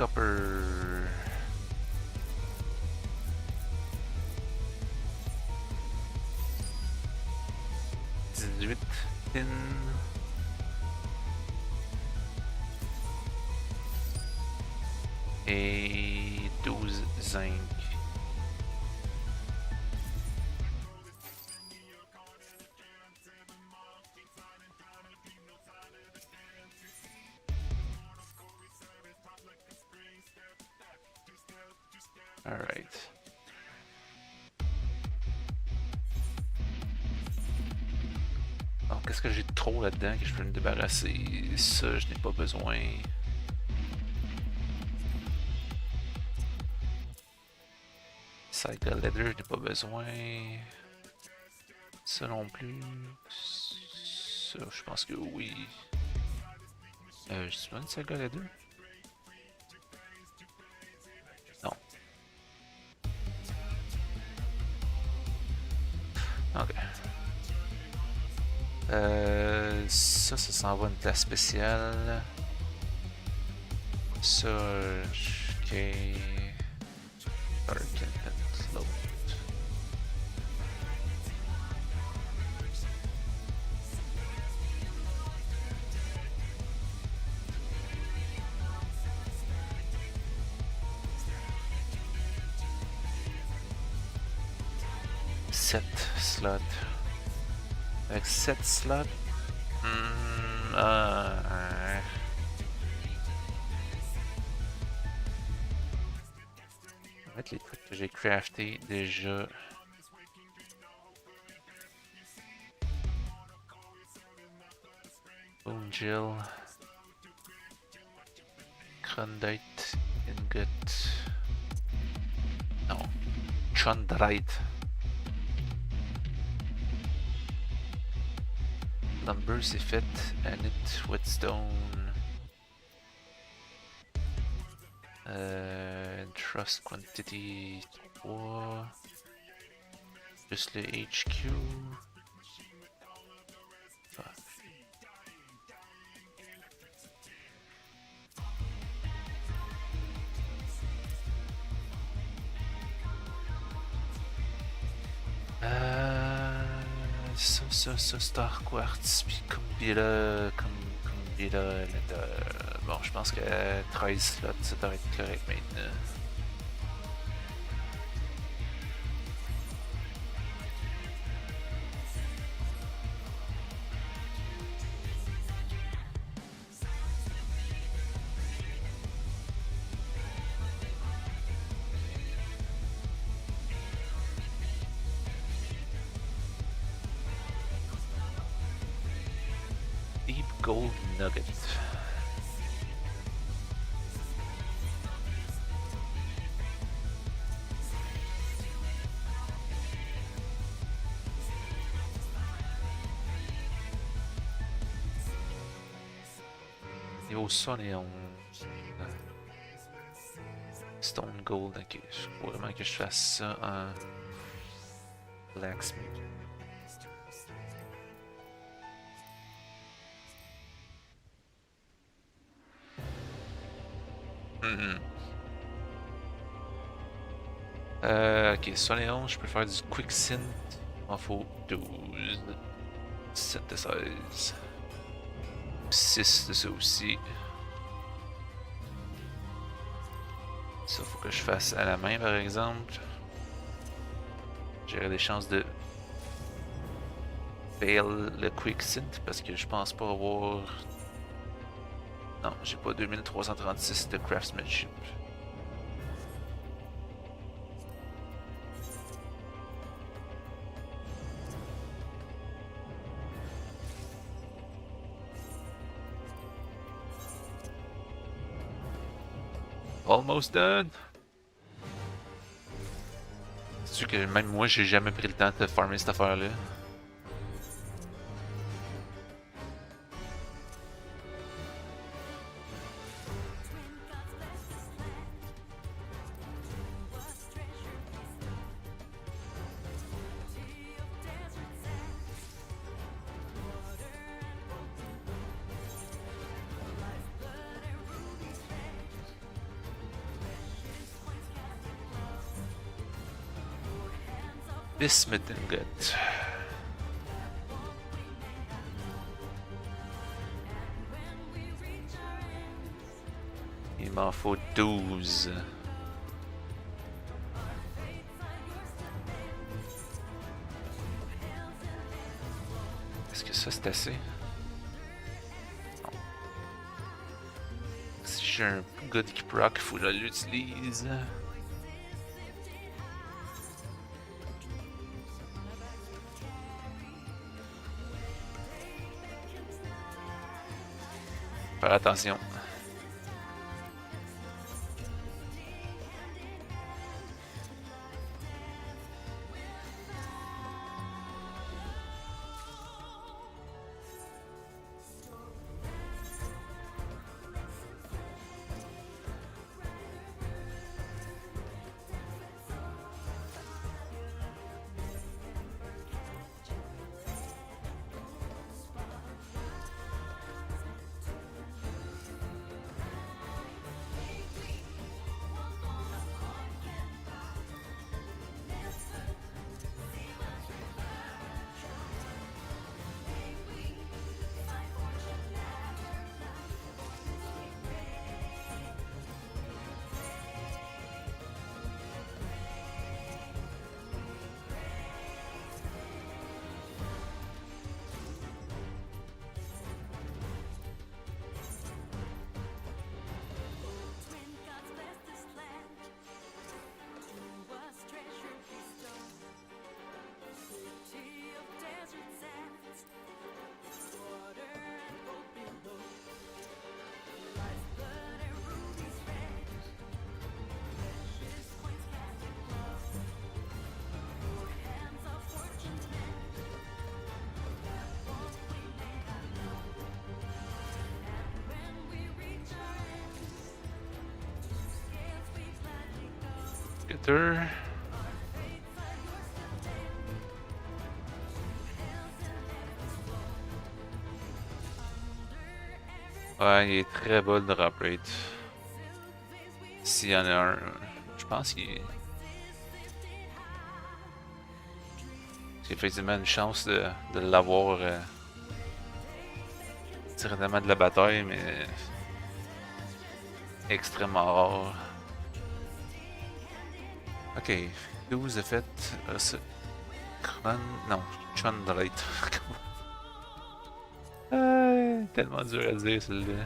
copper. Huit tin. Et 12 zinc. Alright. Alors, qu'est-ce que j'ai de trop là-dedans que je peux me débarrasser? Ça, je n'ai pas besoin. Cycle leather, je n'ai pas besoin. Ça non plus. Ça, je pense que oui. Je suis pas une cycle leather? Non. Ok. Ça s'en va une place spéciale. Ça, ok. Dark and Float. Sept slots. Avec 7 slots. Je vais mettre les trucs que j'ai crafté déjà. Bone gel. Crondite. Ingot. Non. Chondrite. Lumber c'est fait. Anit, whetstone. Trust quantity 3. Juste le HQ. Ça, Star Quartz, puis Kumbila, bon, je pense que 13 slots, ça devrait être correct maintenant. Deep Gold Nugget. Niveau 71. Stone Gold, ok. Faut vraiment que je fasse ça en Blacksmith. Ok, 71, je peux faire du Quicksynth. Il m'en faut 12. Synthesize. 6 de ça aussi. Ça, faut que je fasse à la main par exemple. J'aurais des chances de fail le Quicksynth parce que je pense pas avoir. Non, j'ai pas 2336 de craftsmanship. Almost done. C'est sûr que même moi j'ai jamais pris le temps de farmer cette affaire là. Bismuth ingot. Il m'en faut 12. Est-ce que ça c'est assez? Non. Si j'ai un good qui proc, il faut que je l'utilise. Faire attention. Getter. Ouais, il est très bas le drop rate. S'il y en a un, je pense qu'il j'ai effectivement une chance de l'avoir directement de la bataille, mais extrêmement rare. Ok, 12 de fait. Non, Chundrate. Tellement dur à dire celui-là.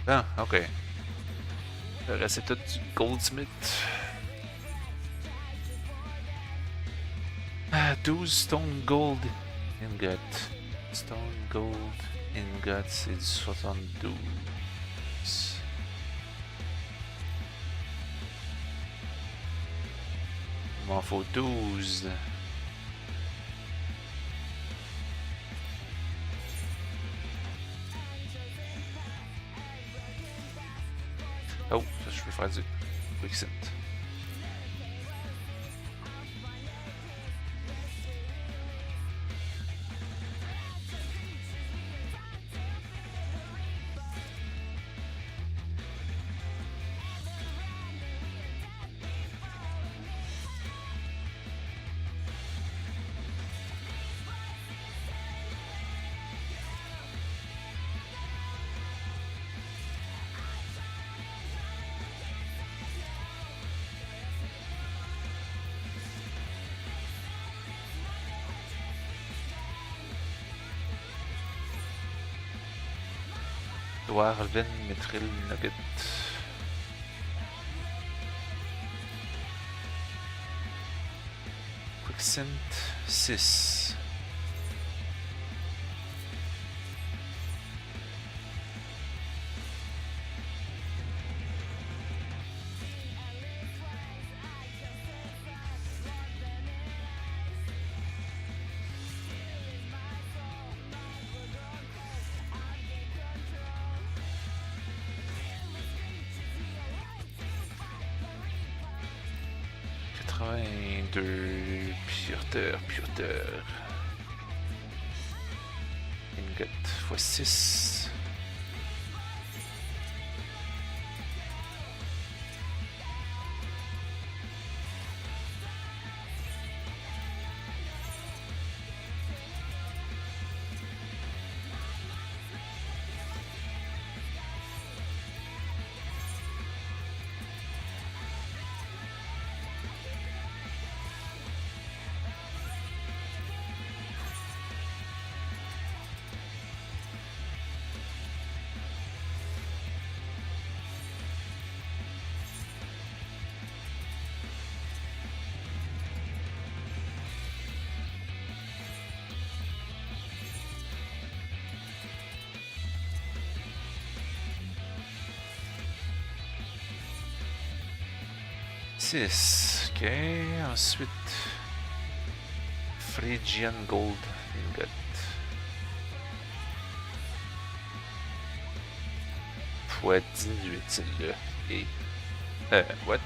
Ah, ok. Le reste c'est tout du Goldsmith. 12 Stone Gold Ingot. Stone Gold Ingot, c'est du 72. Il m'en faut 12. Oh, ça je peux faire du Quicksand. Dwarven Mithril Nugget. Quicksynth 6. Pureteur. Ingot x 6. Ok, ensuite Phrygian Gold Ingot. Fois 18, celle-là. Et. What?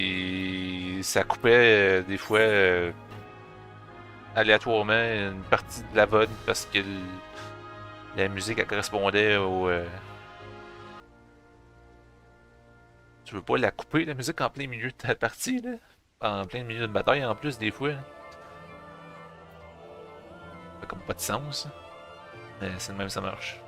Et ça coupait des fois aléatoirement une partie de la VOD parce que la musique elle correspondait au. Tu veux pas la couper la musique en plein milieu de ta partie là? En plein milieu de bataille en plus des fois. Ça fait comme pas de sens. Mais c'est le même ça marche.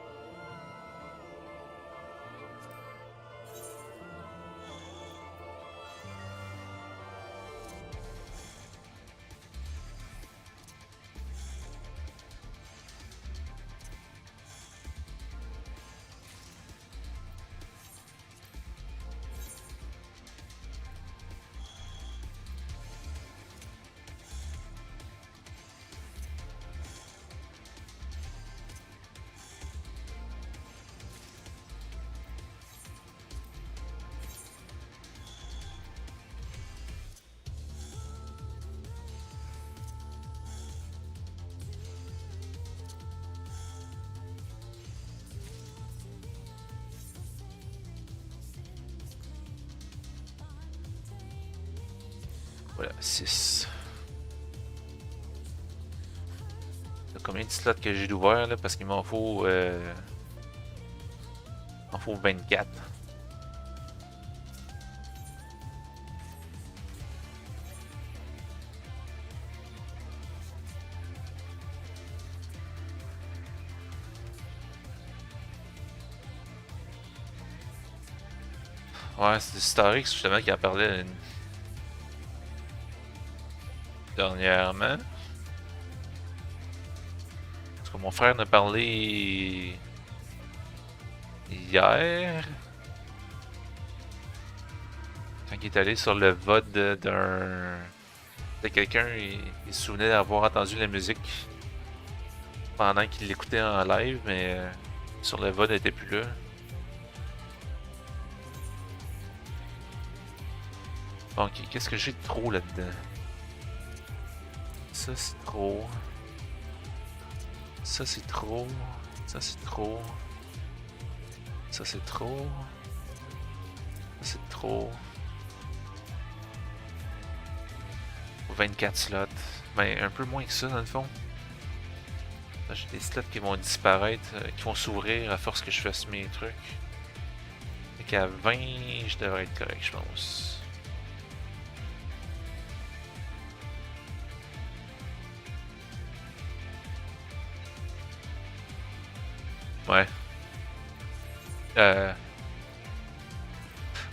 Voilà, 6. Combien de slots que j'ai d'ouvert là? Parce qu'il m'en faut. M'en faut 24. Ouais, c'est Starix justement qui en parlait dernièrement. Parce que mon frère en a parlé hier. Quand il est allé sur le VOD de quelqu'un, il se souvenait d'avoir entendu la musique pendant qu'il l'écoutait en live, mais sur le VOD, elle était plus là. Bon, ok, qu'est-ce que j'ai de trop là-dedans? Ça, c'est trop. Ça, c'est trop. Ça, c'est trop. Ça, c'est trop. Ça, c'est trop. 24 slots. Ben, un peu moins que ça, dans le fond. J'ai des slots qui vont disparaître, qui vont s'ouvrir à force que je fasse mes trucs. Fait qu'à 20, je devrais être correct, je pense. Ouais.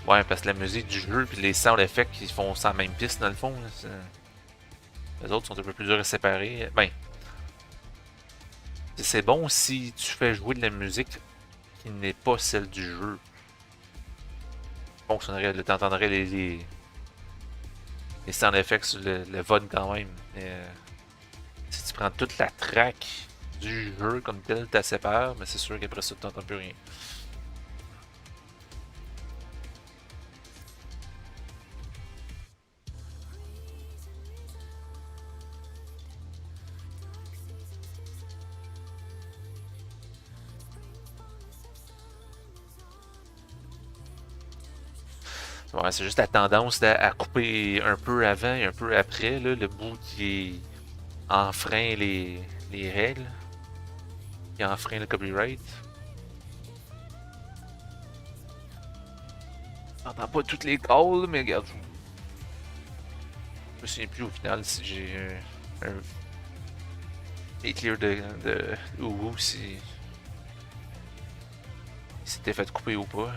Ouais, parce que la musique du jeu puis les sound effects, ils font ça en même piste dans le fond. Les autres sont un peu plus durs à séparer. Ben, c'est bon si tu fais jouer de la musique qui n'est pas celle du jeu. Fonctionnerait, t'entendrais les sound effects, le VOD quand même. Mais, si tu prends toute la track du jeu comme tel, tu la sépares, mais c'est sûr qu'après ça, tu n'entends plus rien. Ouais, c'est juste la tendance à couper un peu avant et un peu après, là, le bout qui enfreint les règles, qui enfreint le copyright. J'entends pas toutes les calls, mais regarde. Je me souviens plus au final si j'ai un clear de Uwu si c'était fait couper ou pas.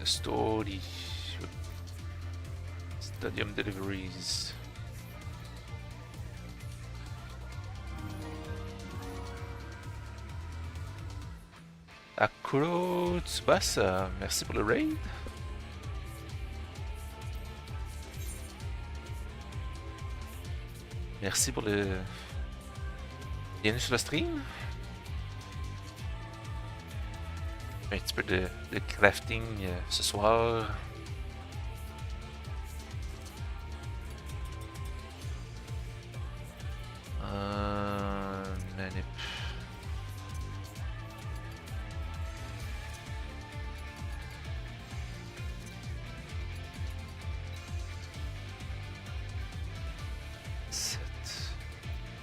Story. Stadium Deliveries. Akuro Tsubasa, merci pour le raid. Merci pour le. Bienvenue sur le stream. Un petit peu de crafting ce soir. Manip.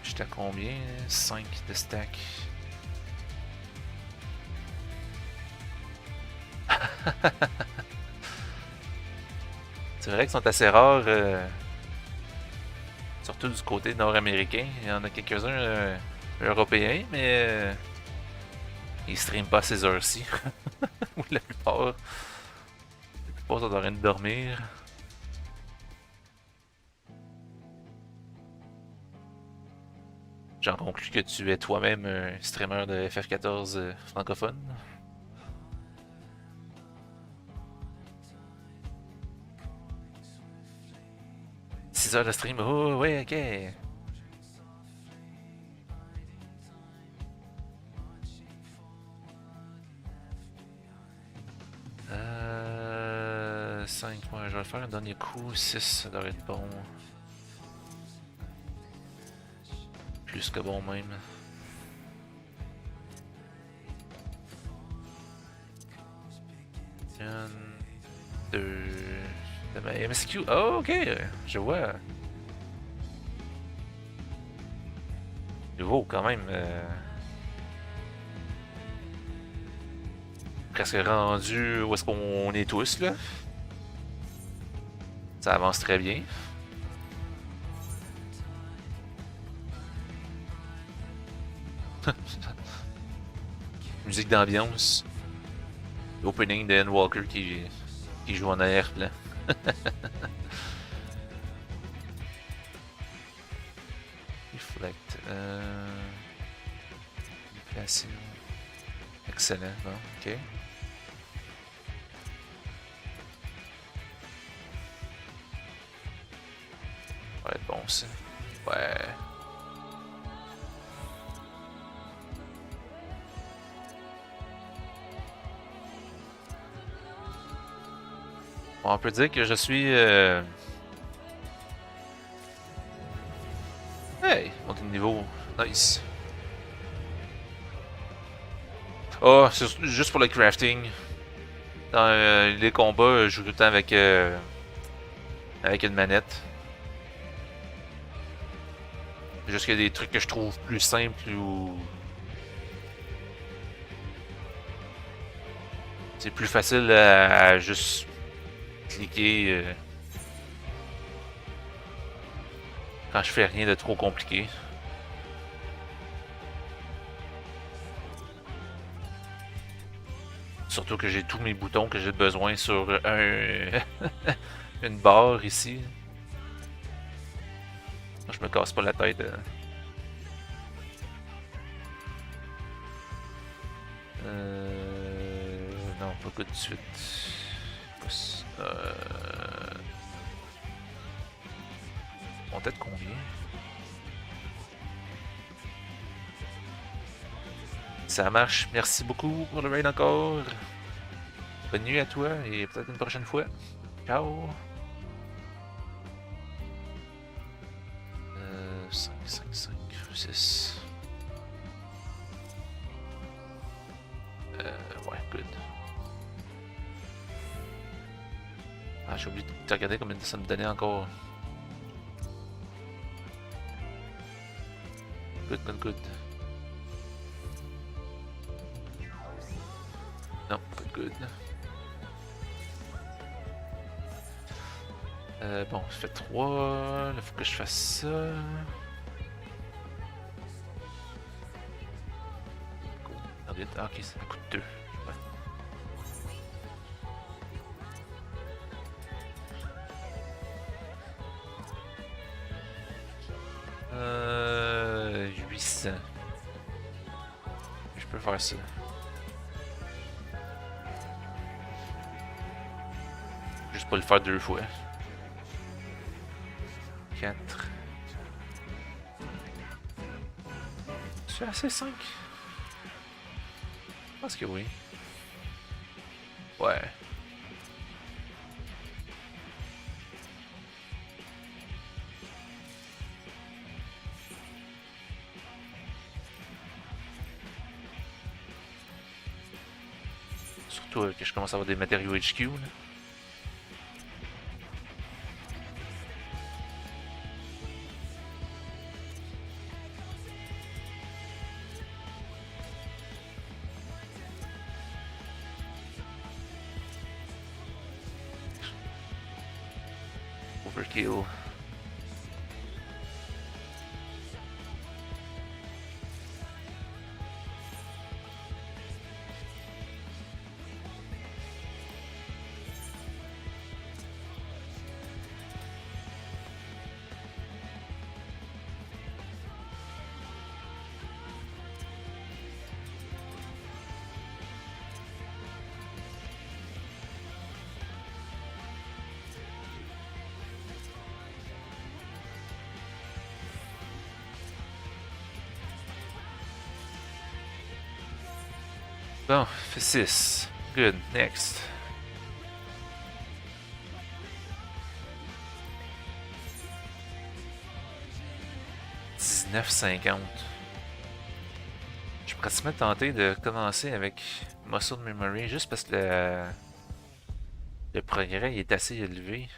J'étais à combien? 5 de stack. C'est vrai qu'ils sont assez rares, surtout du côté nord-américain. Il y en a quelques-uns européens, mais ils streament pas à ces heures-ci. Ou la plupart. La plupart sont en train de dormir. J'en conclus que tu es toi-même un streamer de FF14 francophone. 6 heures de stream, oh ouais, ok. Euh, 5, ouais, je vais faire un dernier coup. 6, ça devrait être bon. Plus que bon même. Une, 2 de ma MSQ. Oh, ok, je vois. Nouveau quand même. Presque rendu où est-ce qu'on est tous là. Ça avance très bien. Musique d'ambiance. L'opening de Walker qui joue en arrière-plan. Reflect. Placé. Excellent. Bon, ok. Ça va être bon ça. Ouais. Bon, on peut dire que je suis. Hey, monte de niveau. Nice. Oh, c'est juste pour le crafting. Dans les combats, je joue tout le temps avec une manette. Juste qu'il y a des trucs que je trouve plus simples ou. C'est plus facile à juste cliquer. Quand je fais rien de trop compliqué. Surtout que j'ai tous mes boutons que j'ai besoin sur une barre ici. Je me casse pas la tête. Non, pas tout de suite. On tête combien? Ça marche. Merci beaucoup pour le raid encore. Bonne nuit à toi et peut-être une prochaine fois. Ciao. 5, 5, 5, 6. Ouais, good. Ah, j'ai oublié de regarder combien ça me donnait encore. Good, good, good. Non, pas good. Bon, ça fait 3. Il faut que je fasse ça. Cool. Ah, ok, ça coûte 2. Ouais. 800. Je peux faire ça. Juste pas le faire 2 fois. 4. C'est assez 5. Je pense que oui. Ouais. Surtout que je commence à avoir des matériaux HQ. Là. Overkill. Bon, fait 6. Good, next. $19,50. Je pourrais se mettre tenté de commencer avec Muscle Memory juste parce que le progrès il est assez élevé.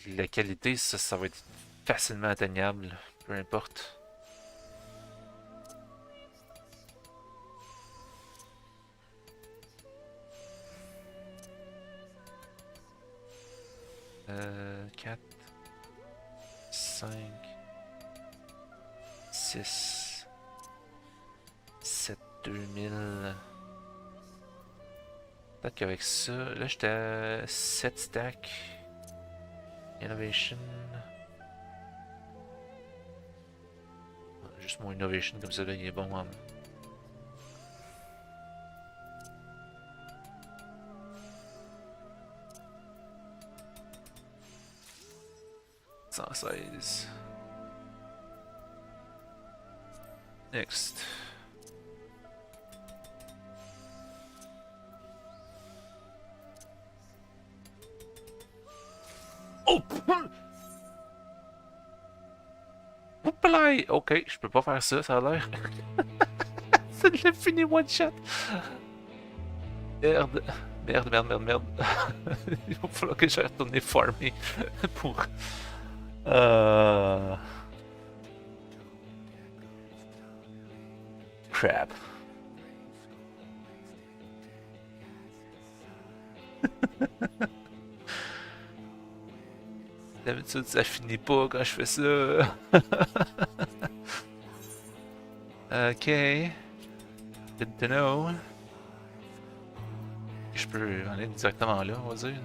La qualité, ça va être facilement atteignable, peu importe. Euh, 4, 5, 6, 7, 2000. Peut-être qu'avec ça, là j'étais à 7 stacks. Innovation. Juste mon innovation comme ça là, il est bon en... $116. Next. Oh! Oups-là! Ok, je peux pas faire ça, ça a l'air. Ça l'a fini one shot. Merde. Merde, merde, merde, merde. Il va falloir que j'aille retourner farmer pour... Crap. D'habitude, ça finit pas quand je fais ça. Ok. Good to know. Je peux aller directement là, on va dire.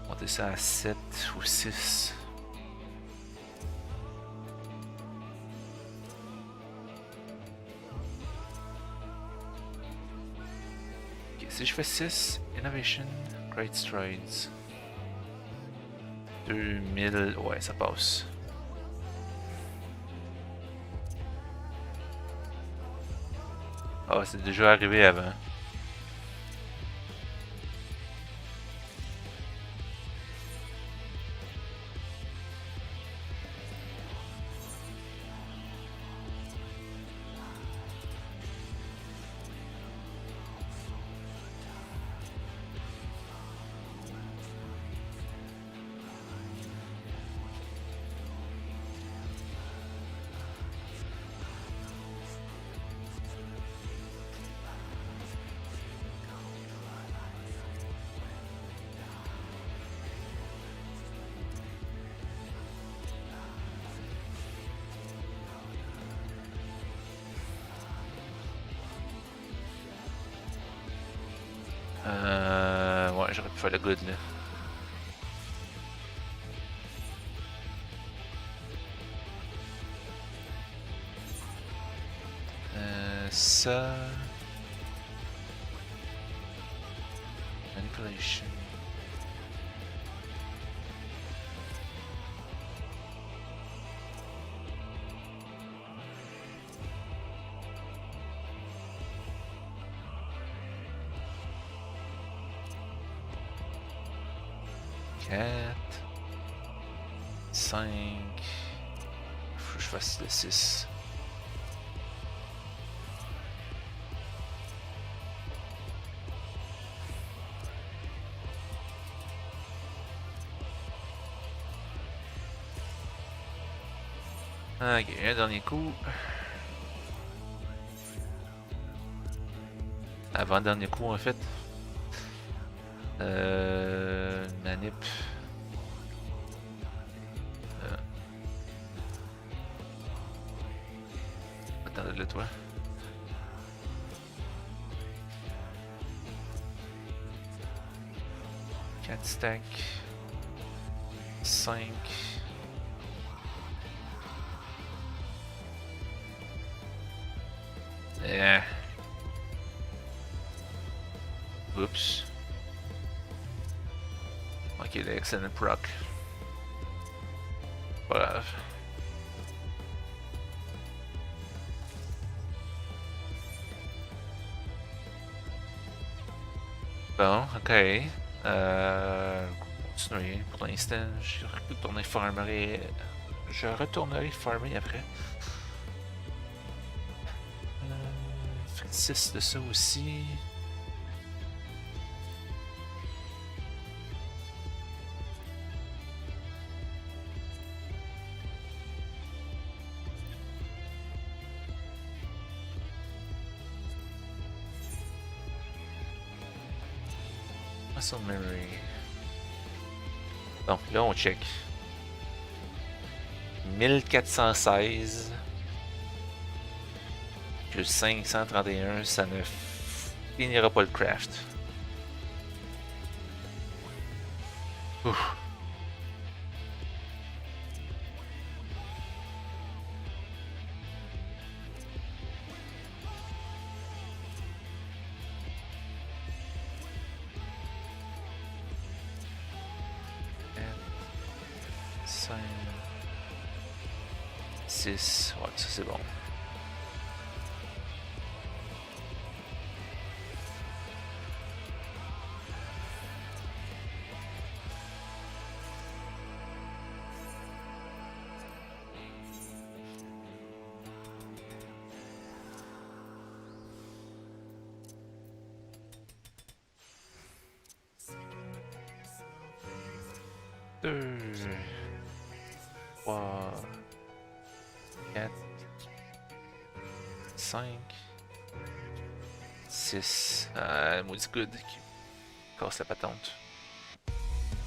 Monter ça à 7 ou 6. Ok, si je fais 6, Innovation, Great Strides. 2000, ouais, ça passe. Ah, c'est déjà arrivé avant. Ouais, j'aurais pu faire le good là. Ça. Manipulation. Quatre. 5. Faut que je fasse le 6. Ok, un dernier coup. Avant-dernier coup en fait. Manip. Attends, le toi. Quatre stack. 5. Oups. Ok, le excellent proc. Pas grave. Bon, ok. Continuer pour l'instant. Je retournerai farmer après. Fait 6 de ça aussi. Muscle memory. Donc là on check. 1416 plus 531, ça ne finira pas le craft. Ouf. Cinq, 6, ouais, ça c'est bon. Deux, 3, 4, 5, 6. Maudit good qui casse la patente.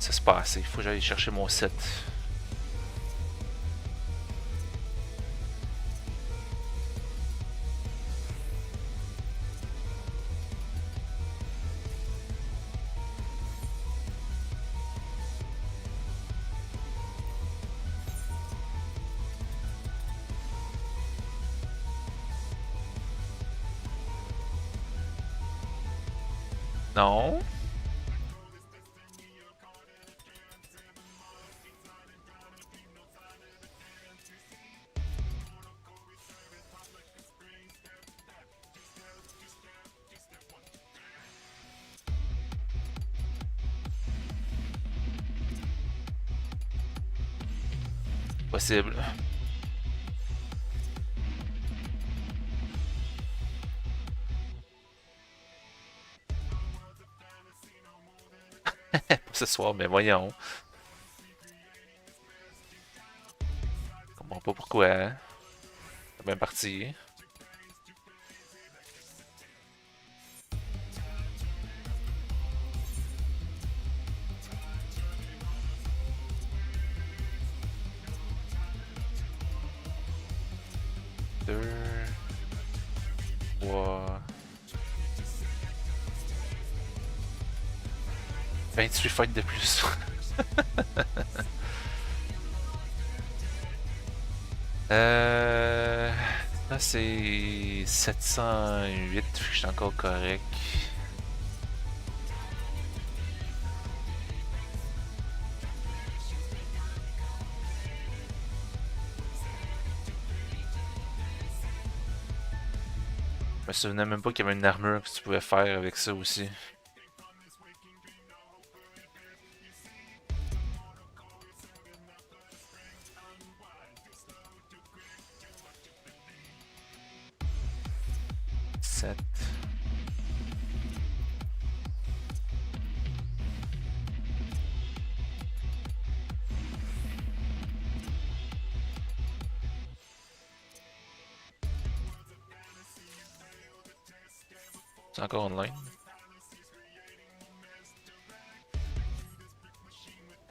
Ça c'est pas assez, faut que j'aille chercher mon 7. Non. Possible. Pas ce soir, mais voyons. Je comprends pas pourquoi. Hein? C'est bien parti. Deux. 3. 28 fights de plus. Là c'est 708, je suis encore correct. Je me souvenais même pas qu'il y avait une armure que tu pouvais faire avec ça aussi. C'est encore online.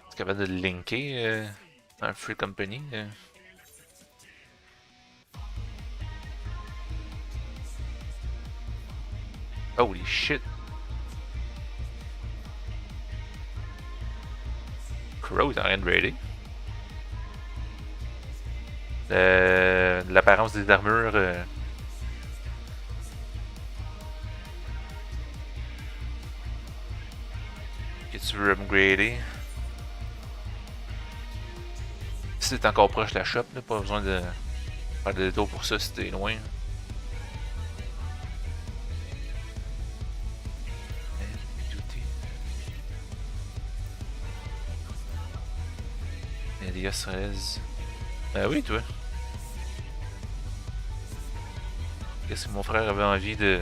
Tu es capable de le linker un free company. Holy shit. Crow est en train de raider. L'apparence des armures. Que tu veux upgrader. Si t'es encore proche de la shop, là, pas besoin de faire de détour pour ça si t'es loin. Elias Rez. Ben oui, toi. Qu'est-ce que mon frère avait envie de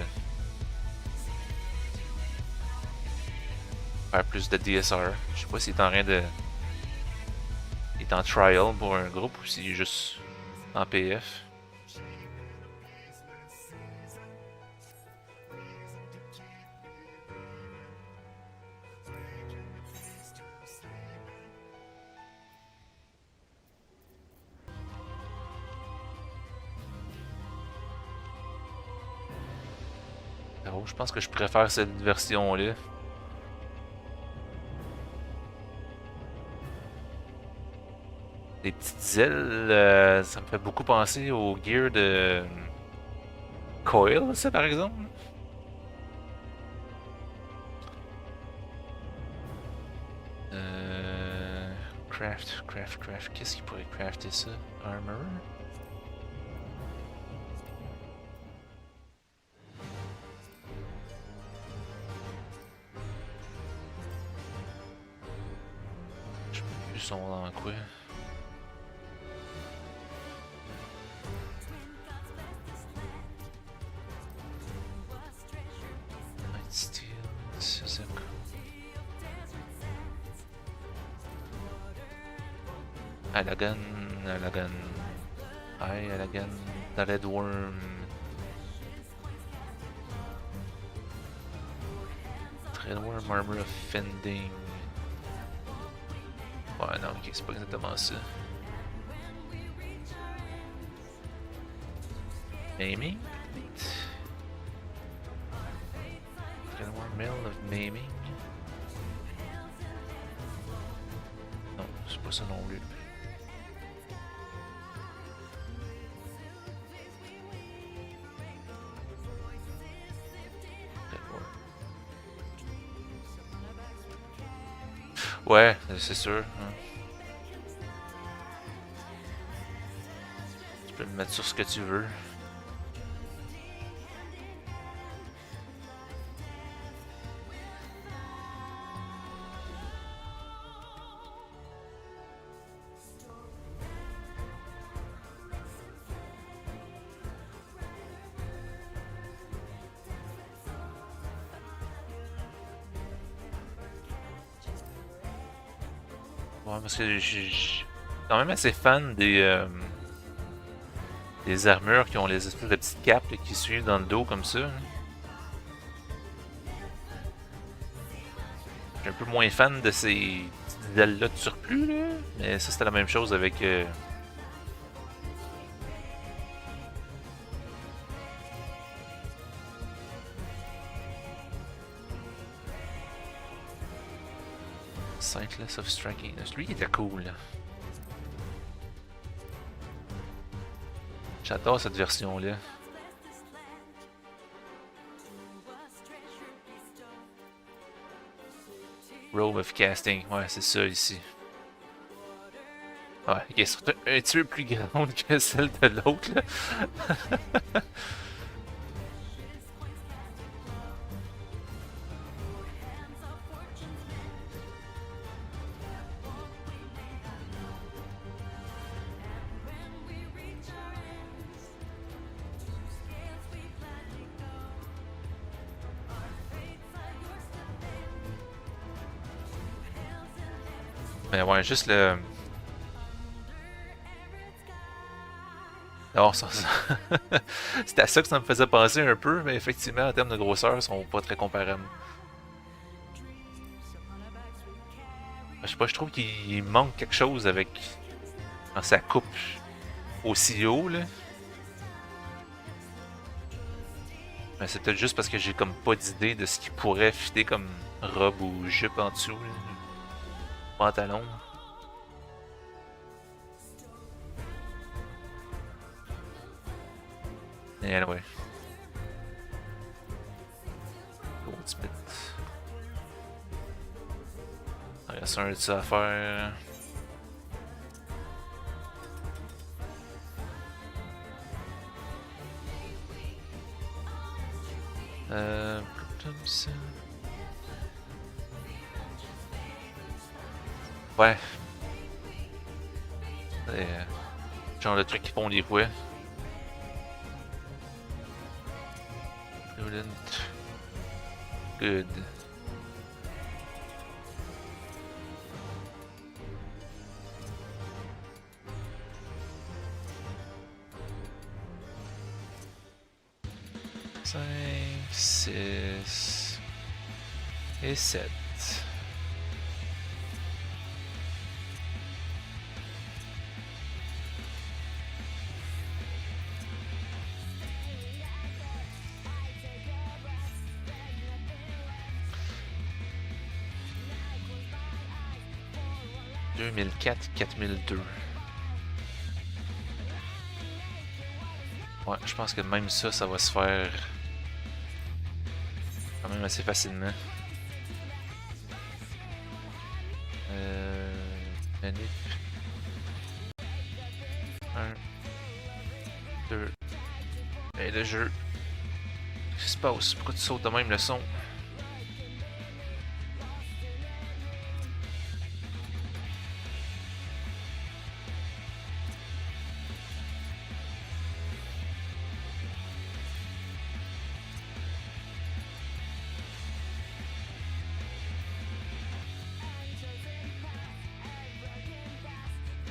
faire plus de DSR. Je sais pas s'il est en train de. Il est en trial pour un groupe ou s'il est juste en PF. Alors, je pense que je préfère cette version-là. Les petites ailes, ça me fait beaucoup penser au gear de Coil, ça par exemple. Craft. Qu'est-ce qui pourrait crafter ça? Armor? Je sais plus son nom dans quoi. Steel, c'est quoi? Alagan. Hi, Alagan. The Red Worm. Redworm Armor Offending. Ouais, non, ok, c'est pas exactement ça. Maiming? Redworm Mail of Maiming? Non, c'est pas ça non plus. Ouais, c'est sûr. Hein. Tu peux le mettre sur ce que tu veux. Ouais, parce que je suis quand même assez fan des armures qui ont les espèces de petites capes là, qui suivent dans le dos comme ça. Hein. Je suis un peu moins fan de ces petites ailes-là de surplus, là. Mais ça, c'était la même chose avec... Sightless of Striking. Lui, il était cool. Là. J'adore cette version-là. Robe of Casting. Ouais, c'est ça ici. Ouais, il est un petit peu plus grande que celle de l'autre. Mais ouais, juste le... Non, ça... C'était à ça que ça me faisait penser un peu, mais effectivement, en termes de grosseur, ils sont pas très comparables. Je sais pas, je trouve qu'il manque quelque chose avec... Quand ça coupe aussi haut, là. Mais c'est peut-être juste parce que j'ai comme pas d'idée de ce qui pourrait fitter comme robe ou jupe en dessous, là. Pantalon. Et anyway. Goldsmith. Il reste un de ça à faire. Comme ça. Ouais. Genre le truc qui font les roues. Good. Cinq, 6 et 7. « 2004, 4002. » Ouais, je pense que même ça, ça va se faire quand même assez facilement. Manip. 1, 2. Et le jeu. Qu'est-ce qui se passe? Pourquoi tu sautes de même le son? «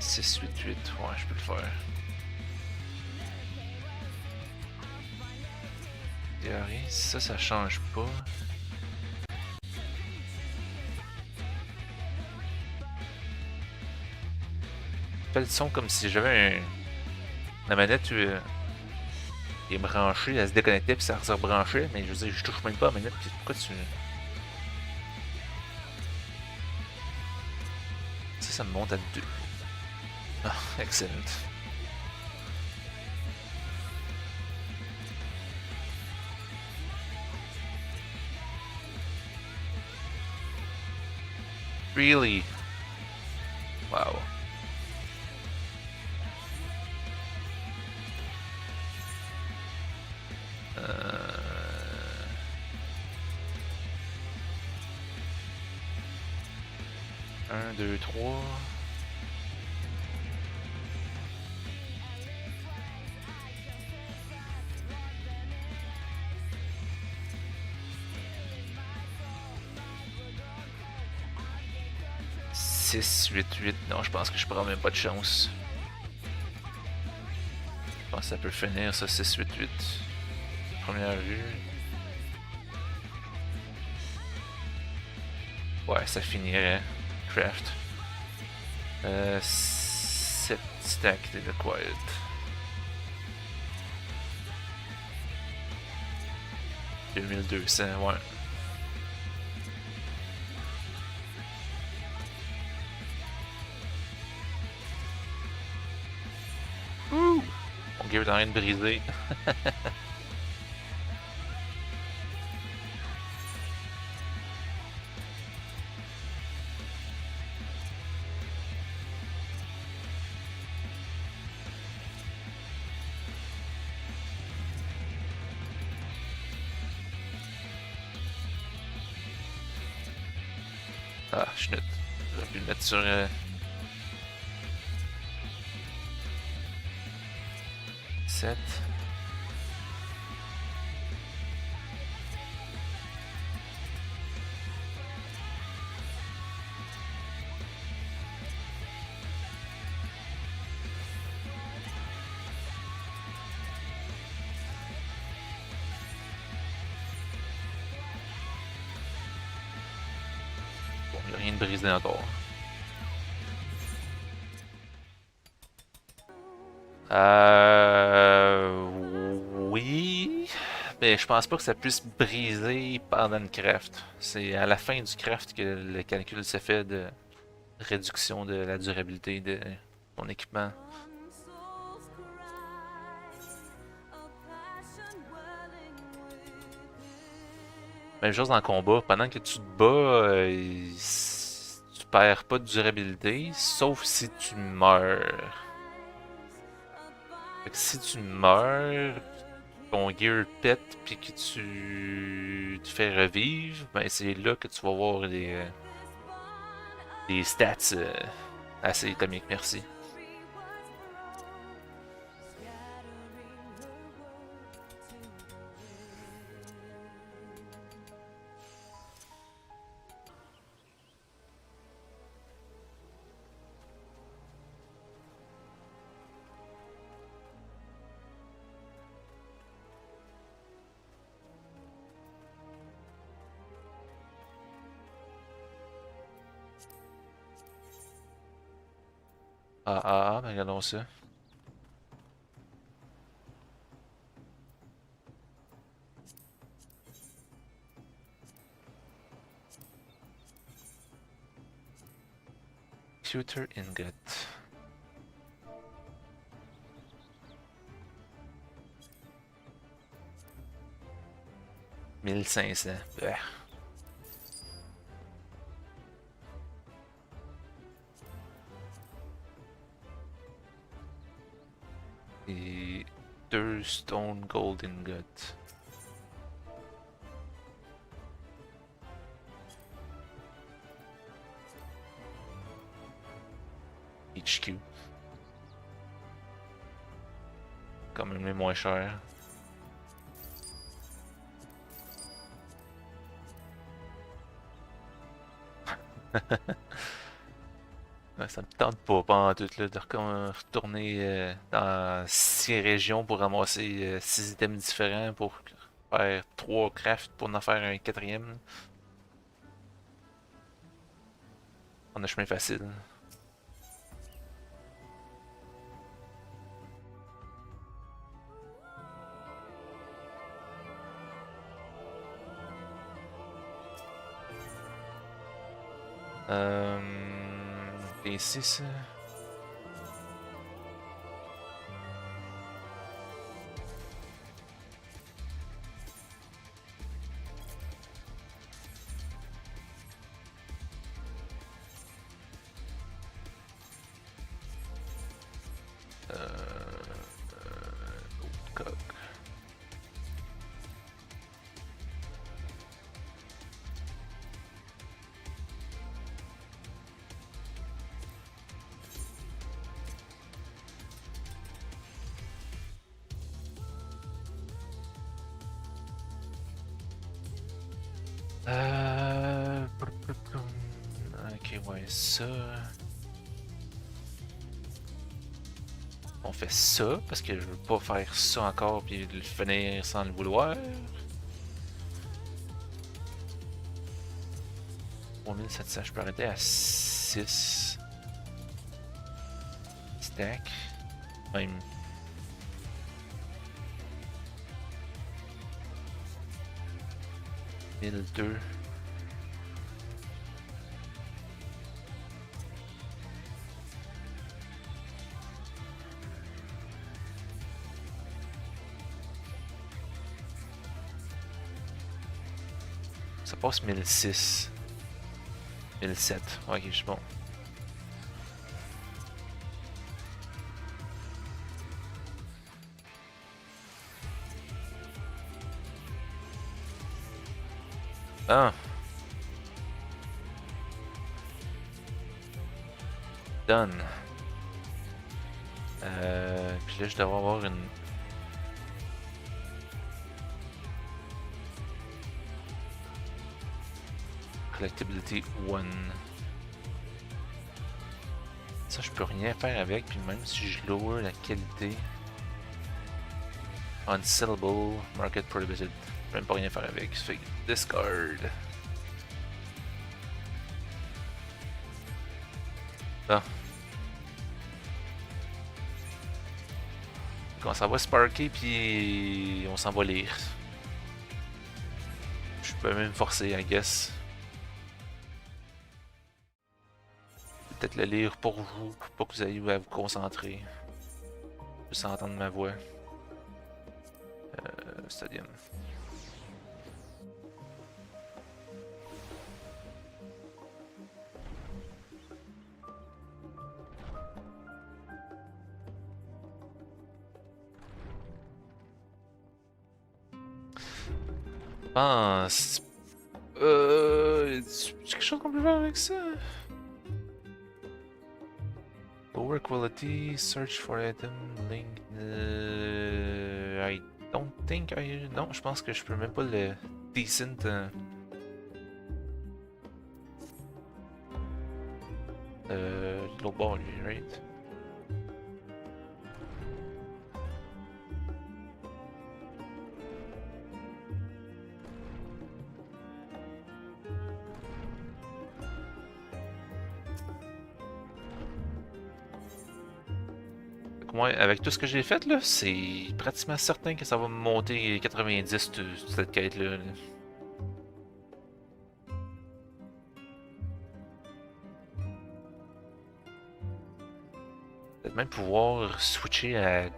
6, 8, 8. » Ouais, je peux le faire. Théorie, ça change pas. fait le son comme si j'avais la manette est branchée, elle se déconnectait puis ça se rebranchait, mais je veux dire, je touche même pas à la manette, puis pourquoi tu. Ça me monte à 2. Ah, excellent. Really? Wow. Un, deux, trois. Six, 8, 8. Non, je pense que je prends même pas de chance. Je pense que ça peut finir, ça, 6, 8, 8. Première vue. Ouais, ça finirait. Craft. 7 stack de quiet. « 2200, ouais. Ouh! Mon gear est en train de briser. Ah, chut. J'aurais pu le mettre sur... 7. Bon, il n'y a rien de brisé encore. Oui. Mais je pense pas que ça puisse briser pendant le craft. C'est à la fin du craft que le calcul se fait de réduction de la durabilité de ton équipement. Même chose dans le combat. Pendant que tu te bats, tu perds pas de durabilité, sauf si tu meurs. Fait que si tu meurs, ton gear pète puis que tu te fais revivre, ben c'est là que tu vas voir des stats assez comiques, merci. Ben regardons ça. Shooter ingot. « 1500. Blech. Et 2 stone gold ingot. HQ. Quand même les moins chers. Ouais, ça me tente pas en tout là, de retourner dans 6 régions pour ramasser 6 items différents pour faire 3 crafts pour en faire un quatrième. On a chemin facile. Et ici, ça. Coq. Ok, ouais, ça. On fait ça parce que je veux pas faire ça encore puis le finir sans le vouloir. 3700, je peux arrêter à 6 stack. Même. Mille deux. Ça passe 1006. 1007. Ok, je suis bon. Ah. Done. Puis là, je devrais avoir une. Collectability 1. Ça, je peux rien faire avec, puis même si je lower la qualité. Unsellable, market prohibited. Je peux même pas rien faire avec. Ça fait discard. Ah. Quand ça va sparker, puis on s'en va lire. Je peux même forcer, I guess. Peut-être le lire pour vous, pour pas que vous ayez à vous concentrer. Juste entendre ma voix. Stadium. Pense. Quelque chose qu'on peut faire avec ça? Lower quality, search for item, link. I don't think I. Non, je pense que je peux même pas le decent. L'autre bord, lui, right? Ouais, avec tout ce que j'ai fait là, c'est pratiquement certain que ça va me monter 90 cette quête-là. Peut-être même pouvoir switcher à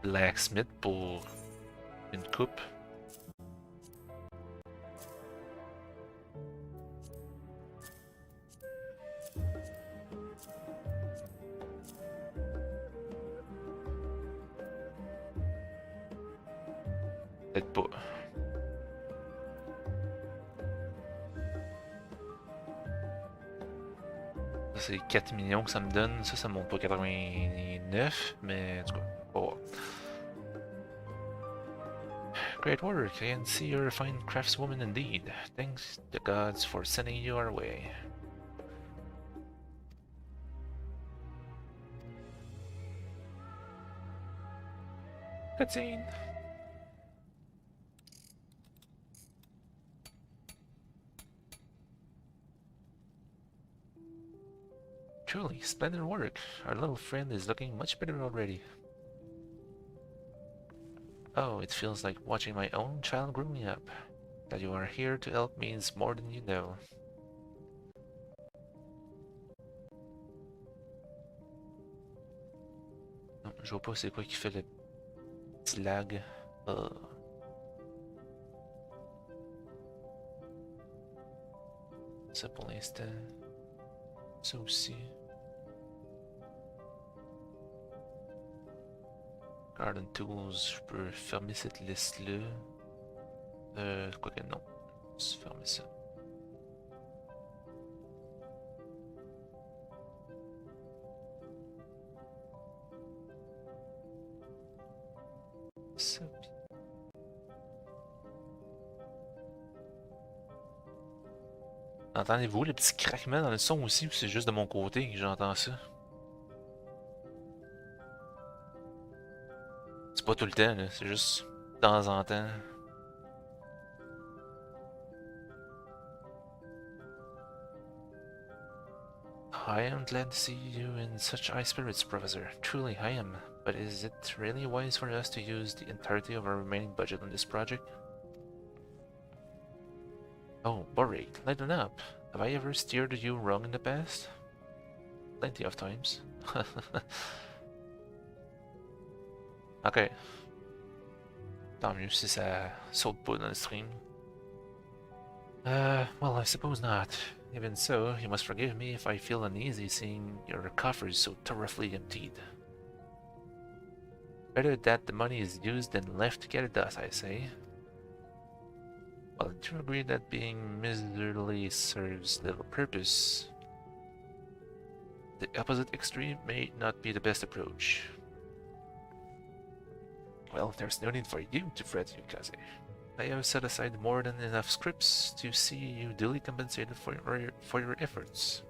Blacksmith pour une coupe. Peut-être pas. Ça, c'est 4 millions que ça me donne. Ça monte pas 89, mais en tout cas, on va voir. Great work, I can see you're a fine craftswoman indeed. Thanks the gods for sending you our way. Cutscene! Truly, splendid work. Our little friend is looking much better already. Oh, it feels like watching my own child growing up. That you are here to help means more than you know. Je vois pas c'est quoi qui fait le petit lag. Ça pour l'instant. Ça aussi. Garden Tools, je peux fermer cette liste-là. Quoique non. Je vais fermer ça. Ça. Entendez-vous le petit craquement dans le son aussi ou c'est juste de mon côté que j'entends ça? C'est pas tout le temps, là, c'est juste de temps en temps. I am glad to see you in such high spirits, Professor. Truly, I am. But is it really wise for us to use the entirety of our remaining budget on this project? Oh, Borik, lighten up. Have I ever steered you wrong in the past? Plenty of times. Ok. Tant mieux si ça saute pas dans le stream. Well, I suppose not. Even so, you must forgive me if I feel uneasy seeing your coffers so thoroughly emptied. Better that the money is used than left to get dust, I say. Well, I do agree that being miserly serves little purpose. The opposite extreme may not be the best approach. Well, there's no need for you to fret, Yukaze. I have set aside more than enough scripts to see you duly compensated for your efforts.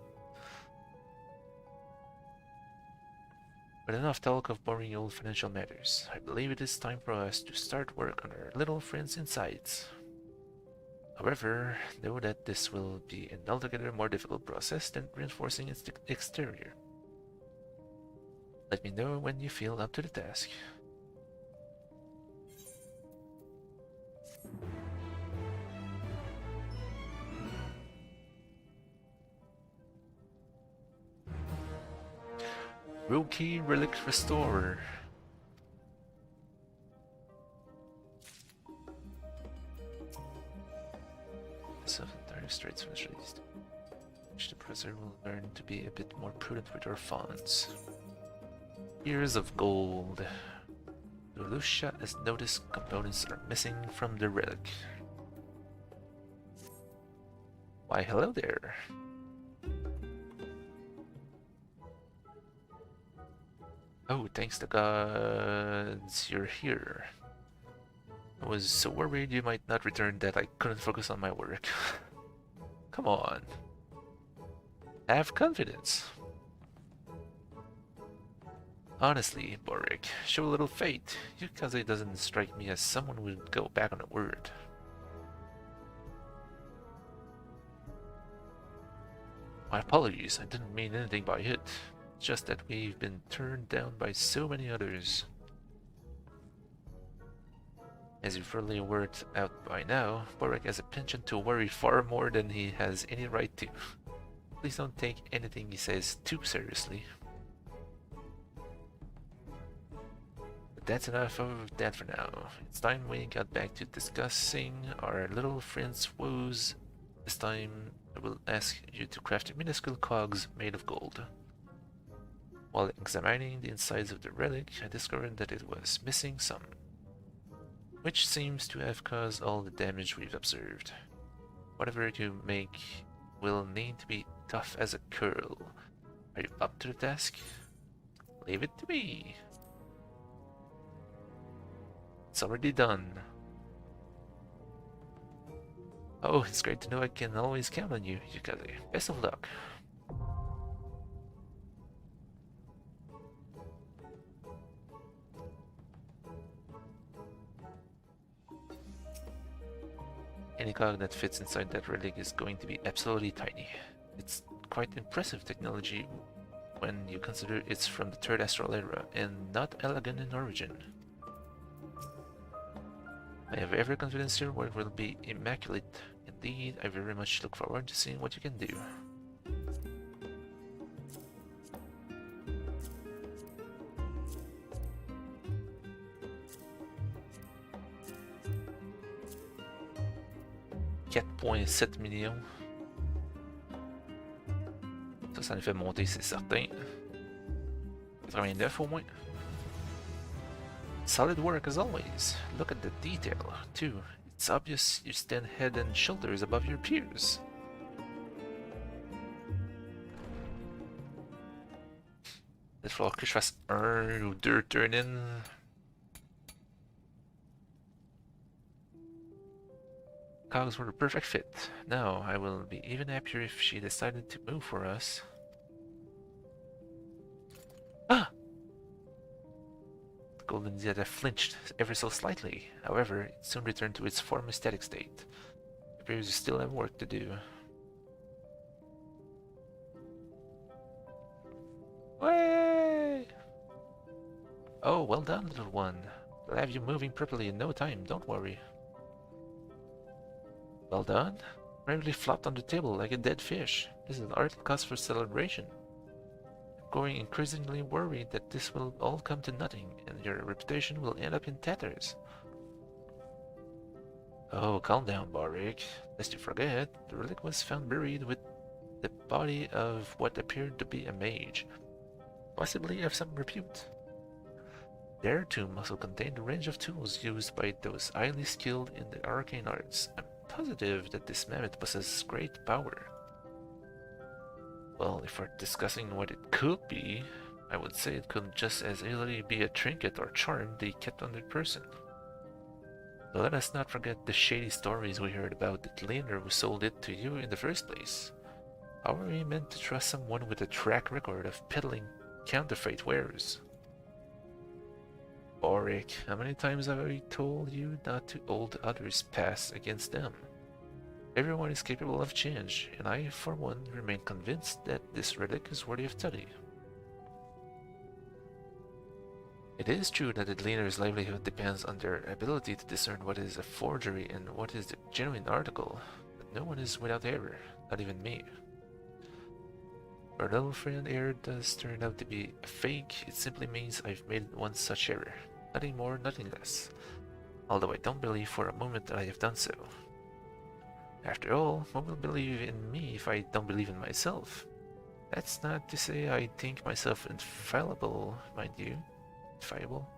But enough talk of boring old financial matters. I believe it is time for us to start work on our little friend's insides. However, know that this will be an altogether more difficult process than reinforcing its exterior. Let me know when you feel up to the task. Rookie Relic Restorer. Self-entire straits was released. Which the professor will learn to be a bit more prudent with our funds. Years of gold. Lucia has noticed components are missing from the relic. Why, hello there. Oh, thanks to gods you're here. I was so worried you might not return that I couldn't focus on my work. Come on. Have confidence. Honestly, Borik, show a little faith. Yukaze doesn't strike me as someone who would go back on a word. My apologies, I didn't mean anything by it. It's just that we've been turned down by so many others. As you've probably worked out by now, Borik has a penchant to worry far more than he has any right to. Please don't take anything he says too seriously. But that's enough of that for now. It's time we got back to discussing our little friend's woes. This time I will ask you to craft minuscule cogs made of gold. While examining the insides of the relic, I discovered that it was missing some, which seems to have caused all the damage we've observed. Whatever you make will need to be tough as a curl. Are you up to the task? Leave it to me. It's already done. Oh, it's great to know I can always count on you, Yukaze. Best of luck. Any cog that fits inside that relic is going to be absolutely tiny. It's quite impressive technology when you consider it's from the Third Astral Era and not elegant in origin. I have every confidence your work will be immaculate. Indeed, I very much look forward to seeing what you can do. 4,7 millions. Ça nous fait monter, c'est certain. 89 au moins. Solid work as always. Look at the detail, too. It's obvious you stand head and shoulders above your peers. Il va falloir que je fasse 1 ou 2 turn-in. Cogs were a perfect fit. Now, I will be even happier if she decided to move for us. Ah! The golden Zeta flinched ever so slightly. However, it soon returned to its former static state. It appears you still have work to do. Way! Oh, well done, little one. I'll have you moving properly in no time, don't worry. Well done. Bravely flopped on the table like a dead fish. This is an art cause for celebration. I'm growing increasingly worried that this will all come to nothing, and your reputation will end up in tatters. Oh, calm down, Barik. Lest you forget, the relic was found buried with the body of what appeared to be a mage, possibly of some repute. Their tomb also contained a range of tools used by those highly skilled in the arcane arts. I'm positive that this mammoth possesses great power. Well, if we're discussing what it could be, I would say it could just as easily be a trinket or charm they kept on their person. But let us not forget the shady stories we heard about the cleaner who sold it to you in the first place. How are we meant to trust someone with a track record of peddling counterfeit wares? Auric, how many times have I told you not to hold others' past against them? Everyone is capable of change, and I, for one, remain convinced that this relic is worthy of study. It is true that the gleaner's livelihood depends on their ability to discern what is a forgery and what is the genuine article, but no one is without error, not even me. Our little friend here does turn out to be a fake. It simply means I've made one such error. Nothing more, nothing less. Although I don't believe for a moment that I have done so. After all, who will believe in me if I don't believe in myself? That's not to say I think myself infallible, mind you. Infallible.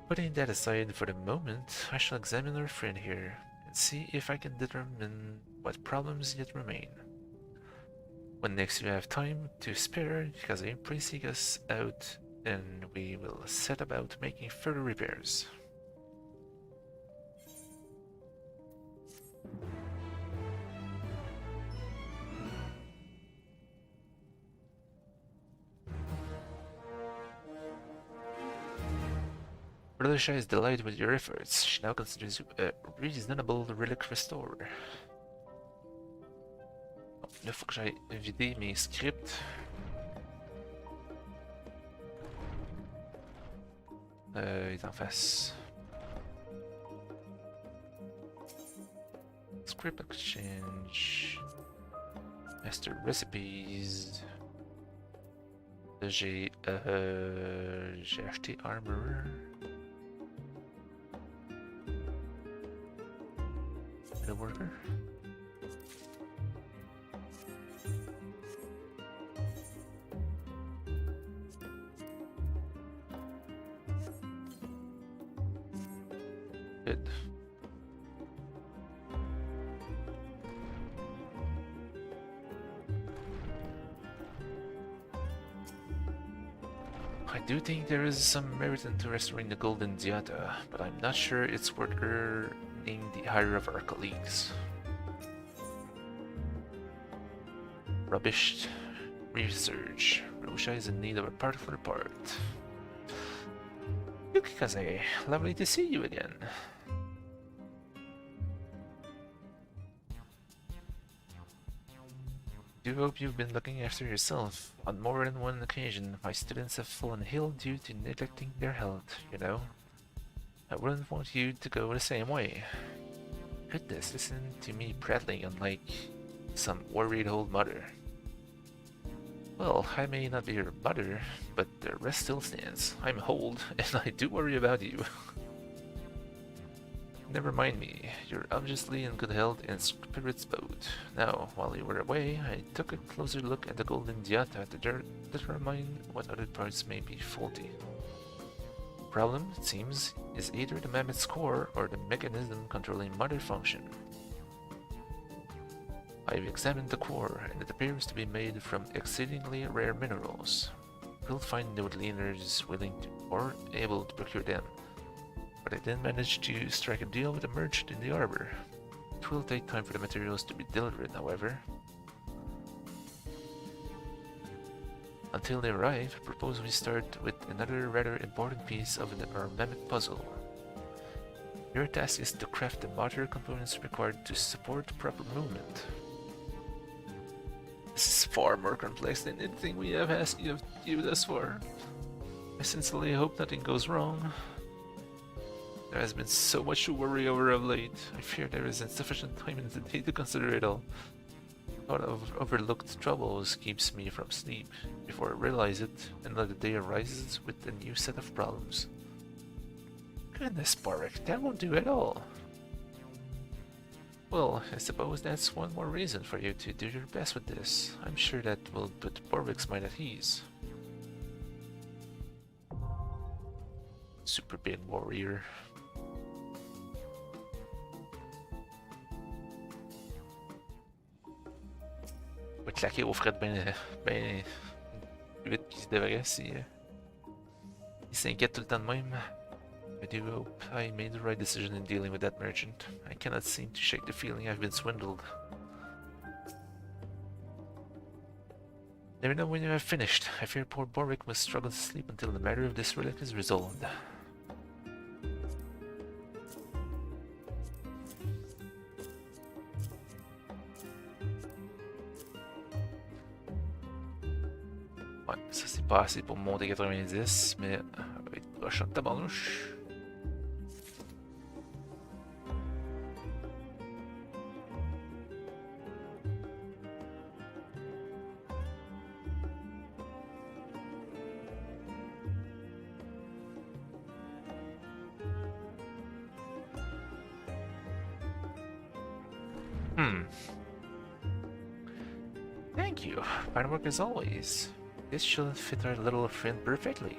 Putting that aside for the moment, I shall examine our friend here and see if I can determine what problems yet remain. When next you have time to spare, Kaze, seek us out and we will set about making further repairs. Relisha is delighted with your efforts. She now considers you a reasonable relic restorer. Là, faut que j'aille vider mes scripts. Il est en face. Script exchange. Master recipes. J'ai acheté armor. The worker. Good. I do think there is some merit into restoring the Golden Diata, but I'm not sure it's worth earning the hire of our colleagues. Rubbish research. Rosha is in need of a particular part. Yukikaze, lovely to see you again. I do hope you've been looking after yourself. On more than one occasion, my students have fallen ill due to neglecting their health, you know. I wouldn't want you to go the same way. Goodness, listen to me prattling unlike some worried old mother. Well, I may not be your mother, but the rest still stands. I'm old, and I do worry about you. Never mind me. You're obviously in good health and spirits both. Now, while you were away, I took a closer look at the golden diata to determine what other parts may be faulty. The problem, it seems, is either the mammoth's core or the mechanism controlling motor function. I've examined the core, and it appears to be made from exceedingly rare minerals. We'll find no leaners willing to or able to procure them. But I did manage to strike a deal with a merchant in the harbor. It will take time for the materials to be delivered, however. Until they arrive, I propose we start with another rather important piece of our mammoth puzzle. Your task is to craft the motor components required to support proper movement. This is far more complex than anything we have asked you thus far. I sincerely hope nothing goes wrong. There has been so much to worry over of late. I fear there is insufficient time in the day to consider it all. Thought of overlooked troubles keeps me from sleep. Before I realize it, another day arises with a new set of problems. Goodness, Boric, that won't do at all. Well, I suppose that's one more reason for you to do your best with this. I'm sure that will put Borwick's mind at ease. Super big warrior. Va claquer aux frais de ben plus vite qu'il se devrait si il s'inquiète tout le temps de même. I do hope I made the right decision in dealing with that merchant. I cannot seem to shake the feeling I've been swindled. Never know when you have finished. I fear poor Boric must struggle to sleep until the matter of this relic is resolved. Ouais, ça c'est pas assez pour monter 90, mais ça va être prochain de tabarnouche. Thank you. Fine work as always. This should fit our little friend perfectly.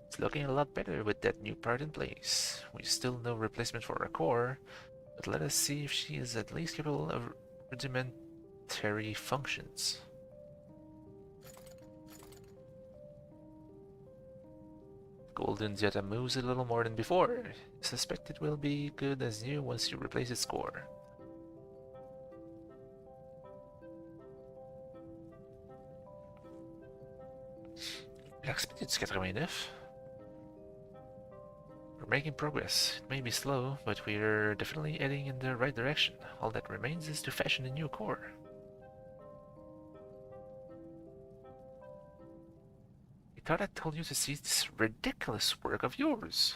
It's looking a lot better with that new part in place. We still no replacement for our core, but let us see if she is at least capable of rudimentary functions. Golden Dieta moves a little more than before. I suspect it will be good as new once you replace its core. Expected 89. We're making progress. It may be slow, but we're definitely heading in the right direction. All that remains is to fashion a new core. I thought I told you to see this ridiculous work of yours.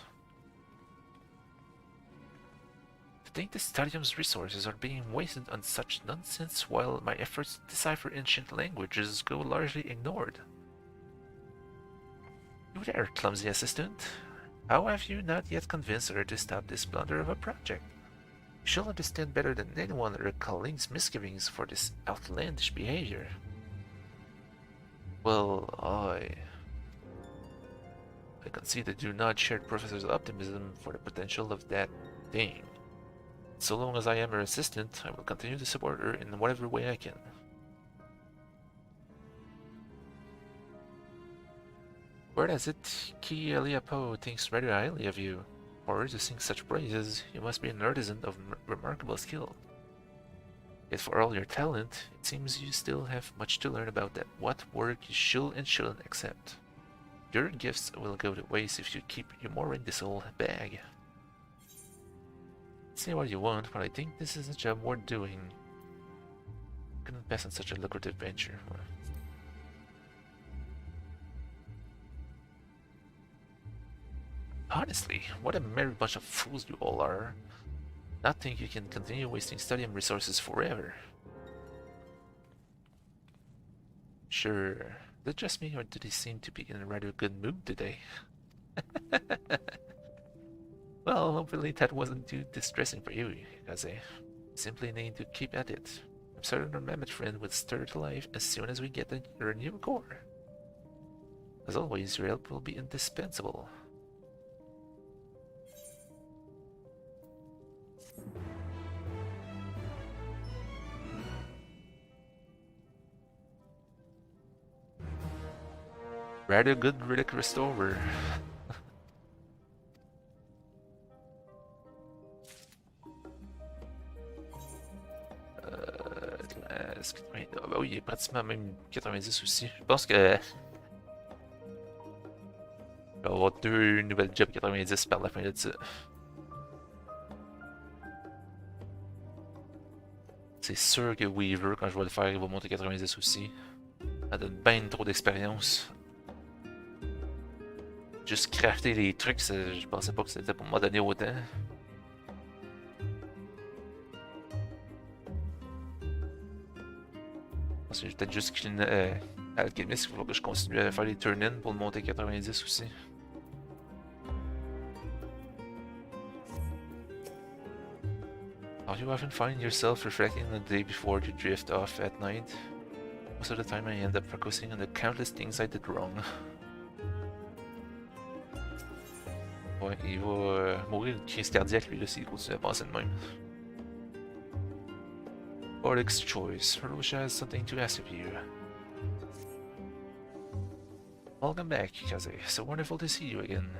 To think the stadium's resources are being wasted on such nonsense while my efforts to decipher ancient languages go largely ignored. You there, clumsy assistant. How have you not yet convinced her to stop this blunder of a project? She'll understand better than anyone her colleague's misgivings for this outlandish behavior. Well, I can see that you do not share Professor's optimism for the potential of that thing. So long as I am her assistant, I will continue to support her in whatever way I can. Word has it, Ki Eliapo thinks rather highly of you. For her to sing such praises, you must be an artisan of remarkable skill. Yet for all your talent, it seems you still have much to learn about what work you should and shouldn't accept. Your gifts will go to waste if you keep humoring this old bag. Say what you want, but I think this is a job worth doing. Couldn't pass on such a lucrative venture. Honestly, what a merry bunch of fools you all are. Not think you can continue wasting stadium resources forever. Sure, is it just me or did he seem to be in a rather good mood today? Well, hopefully that wasn't too distressing for you, Kaze. Simply need to keep at it. I'm certain our mammoth friend will stir to life as soon as we get your new core. As always, your help will be indispensable. Rather good relic restorer. Ah bah oui, il est pratiquement même 90 aussi. Je pense que je vais avoir 2 nouvelles jobs 90 par la fin de ça. C'est sûr que Weaver, quand je vais le faire, il va monter 90 aussi. Ça donne bien trop d'expérience. Juste crafter les trucs, je pensais pas que c'était pour moi donner autant. Parce que j'ai peut-être juste clean Alchemist, il faut que je continue à faire les turn-in pour le monter 90 aussi. Do you often find yourself reflecting on the day before you drift off at night? Most of the time I end up focusing on the countless things I did wrong. Ouais, il va mourir de crise cardiaque lui là s'il continue à penser de même. Oryx's choice. Rosha has something to ask of you. Welcome back, Kaze. So wonderful to see you again.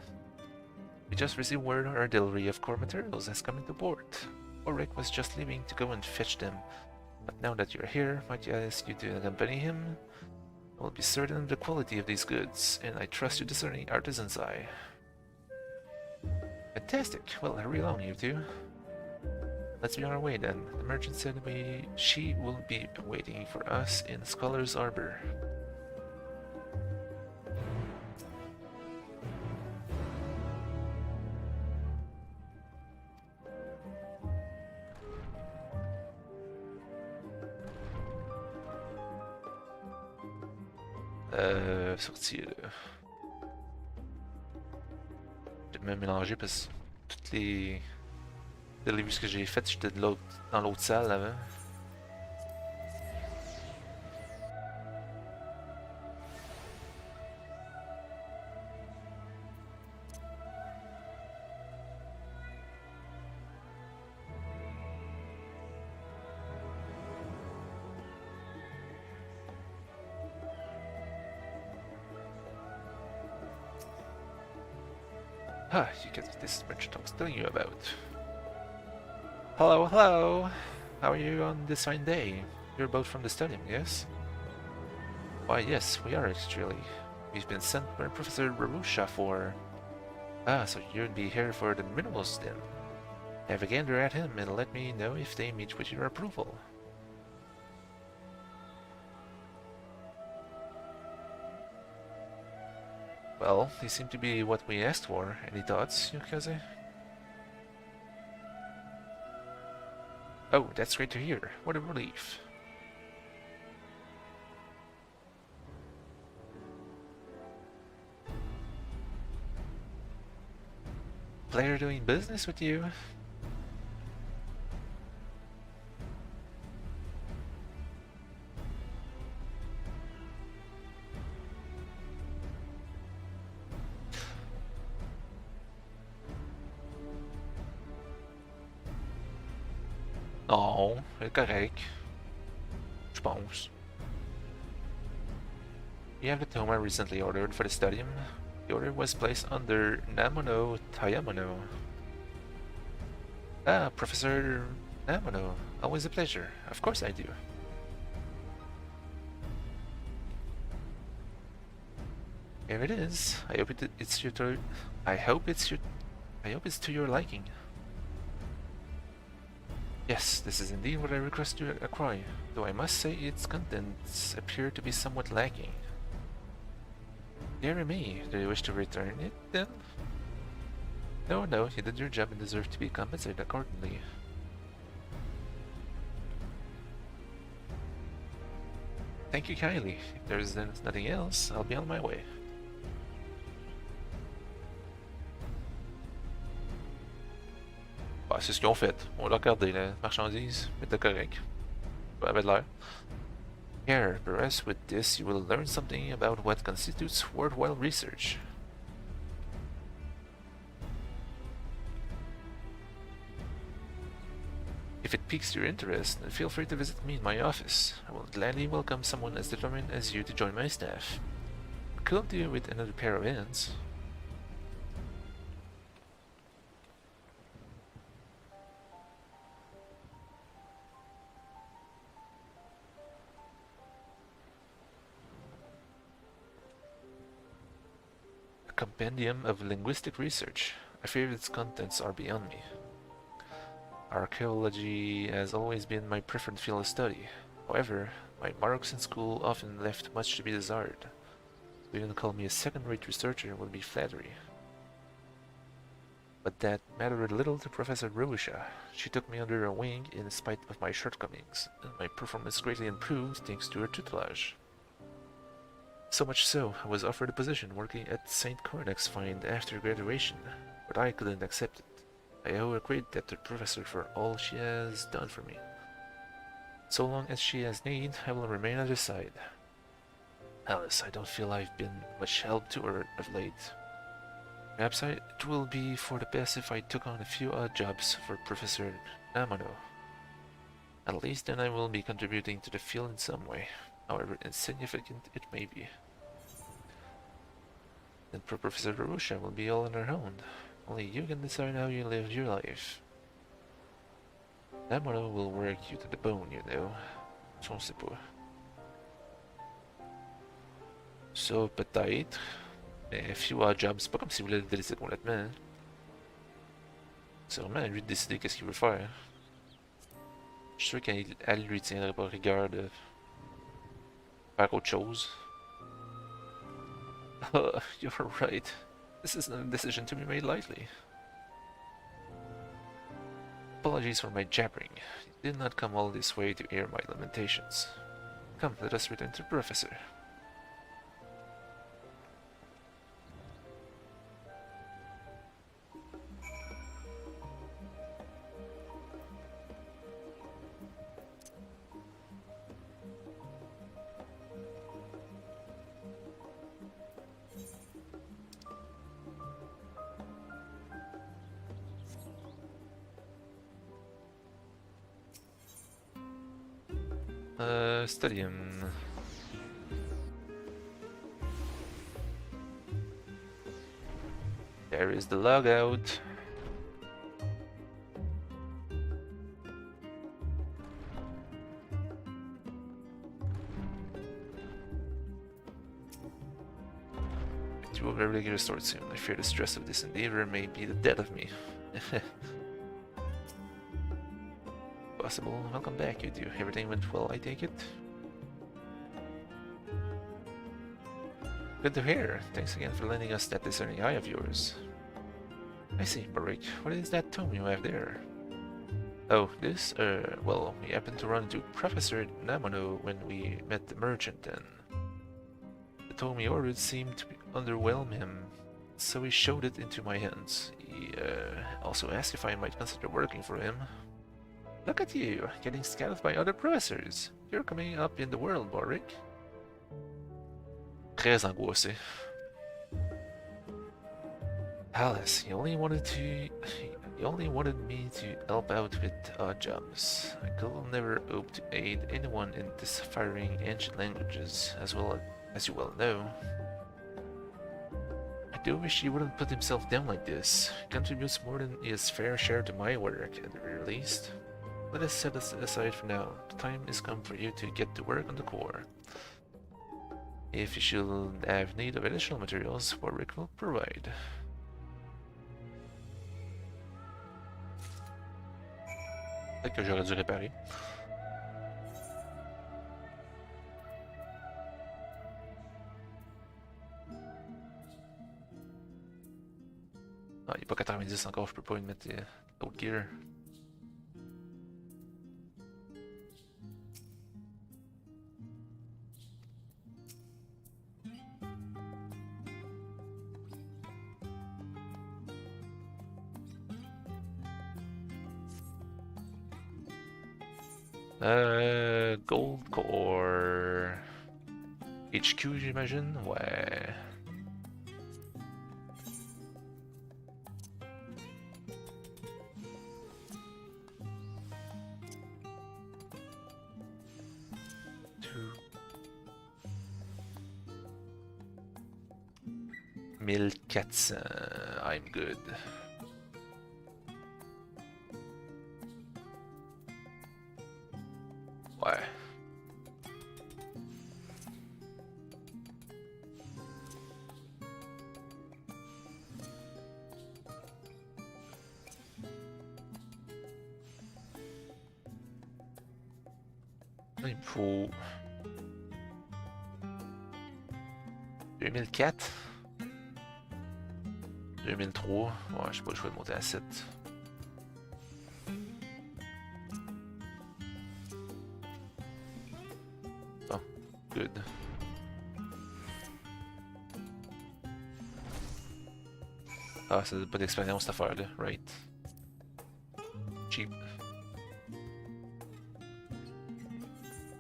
We just received word our delivery of core materials has come into port. Ulrich was just leaving to go and fetch them. But now that you're here, might I ask you to accompany him? I will be certain of the quality of these goods, and I trust your discerning artisan's eye. Fantastic! Well, hurry along, you two. Let's be on our way then. The merchant said she will be waiting for us in Scholar's Arbor. Sorti là. J'ai même mélangé parce que toutes les reviews que j'ai faites, j'étais dans l'autre salle avant. Ah, you get this merchant I was telling you about. Hello, hello! How are you on this fine day? You're both from the stadium, yes? Why, yes, we are actually. We've been sent by Professor Rarusha for... Ah, so you'd be here for the minerals then. Have a gander at him and let me know if they meet with your approval. Well, they seem to be what we asked for. Any thoughts, Yukaze? Oh, that's great to hear. What a relief. Pleasure doing business with you. Non, c'est correct. Je pense. You have the tome I recently ordered for the stadium. The order was placed under Namono Tayamono. Ah, Professor Namono. Always a pleasure. Of course I do. Here it is. I hope it's your turn. I hope it's to your liking. Yes, this is indeed what I request to acquire, though I must say its contents appear to be somewhat lacking. Dear me, do you wish to return it, then? No, you did your job and deserve to be compensated accordingly. Thank you kindly. If there's nothing else, I'll be on my way. Bah, c'est ce qu'ils ont fait. On l'a regardé, la marchandise, mais t'es correct. Ça avait de l'air. Here, perhaps with this you will learn something about what constitutes worthwhile research. If it piques your interest, then feel free to visit me in my office. I will gladly welcome someone as determined as you to join my staff. I could do with another pair of hands. A compendium of linguistic research. I fear its contents are beyond me. Archaeology has always been my preferred field of study. However, my marks in school often left much to be desired. To even call me a second-rate researcher would be flattery. But that mattered little to Professor Rubusha. She took me under her wing in spite of my shortcomings, and my performance greatly improved thanks to her tutelage. So much so, I was offered a position working at St. Cornac's Find after graduation, but I couldn't accept it. I owe a great debt to the professor for all she has done for me. So long as she has need, I will remain at her side. Alice, I don't feel I've been much help to her of late. Perhaps it will be for the best if I took on a few odd jobs for Professor Namano. At least then I will be contributing to the field in some way, however insignificant it may be. Then Professor Rosha will be all on her own. Only you can decide how you live your life. Namano will work you to the bone, you know. Je ne sais pas. Ça, peut-être. Mais few odd jobs, c'est pas comme si vous voulez le délaisser complètement. Hein. C'est vraiment à lui de décider qu'est-ce qu'il veut faire. Je suis sûr qu'elle lui tiendrait pas rigueur de faire autre chose. You're right. This isn't a decision to be made lightly. Apologies for my jabbering. You did not come all this way to air my lamentations. Come, let us return to the Professor. Stadium. There is the logout. It will regularly restore soon. I fear the stress of this endeavor may be the death of me. Possible. Welcome back, you two. Everything went well, I take it? Good to hear. Thanks again for lending us that discerning eye of yours. I see, Barik. What is that tome you have there? Oh, this? Well, we happened to run into Professor Namano when we met the merchant then. The tome he ordered seemed to underwhelm him, so he showed it into my hands. He also asked if I might consider working for him. Look at you, getting scouted by other professors. You're coming up in the world, Barik. Très angoissé. Alice, he only wanted me to help out with odd jobs. I could never hope to aid anyone in deciphering ancient languages, as you well know. I do wish he wouldn't put himself down like this. He contributes more than his fair share to my work, at the very least. Let us set this aside for now. The time has come for you to get to work on the core. If you should have need of additional materials, Warwick will provide. Peut-être que j'aurais dû réparer. Ah, il est pas 90 encore, je peux pas lui mettre l'autre gear. Gold Core... HQ, j'imagine? Ouais. Two. 1400. I'm good. Ouais. Il me faut 2004, 2003. Ouais, j'ai pas le choix de monter à 7. Bon, good. Ah, ça donne pas d'expérience cette affaire-là, right? Cheap.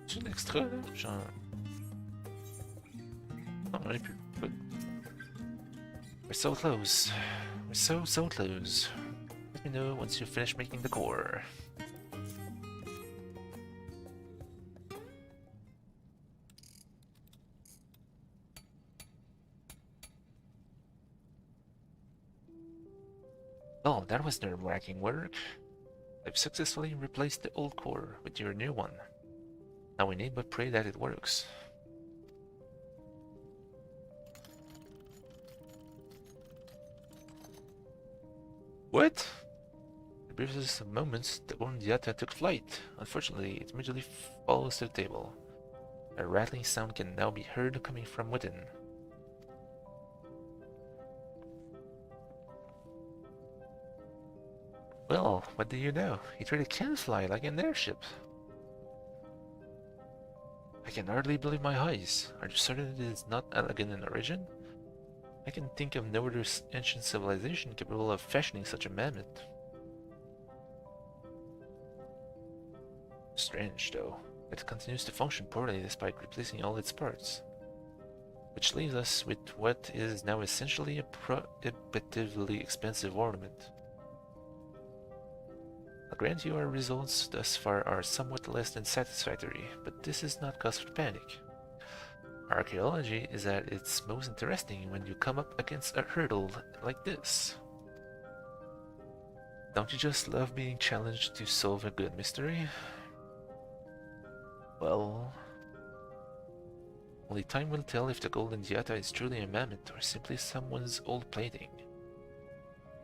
C'est une extra, là? Genre... Non, j'en ai plus. Good. We're so close. We're so close. Let me know once you finish making the core. Oh, that was nerve-wracking work. I've successfully replaced the old core with your new one. Now we need but pray that it works. What? The briefest of moments, the Undiata took flight. Unfortunately, it immediately falls to the table. A rattling sound can now be heard coming from within. Well, what do you know? It really can fly like an airship. I can hardly believe my eyes. Are you certain it is not elegant in origin? I can think of no other ancient civilization capable of fashioning such a mammoth. Strange, though. It continues to function poorly despite replacing all its parts. Which leaves us with what is now essentially a prohibitively expensive ornament. I'll grant you our results thus far are somewhat less than satisfactory, but this is not cause for panic. Archaeology is at its most interesting when you come up against a hurdle like this. Don't you just love being challenged to solve a good mystery? Well... only time will tell if the Golden Diata is truly a mammoth or simply someone's old plaything.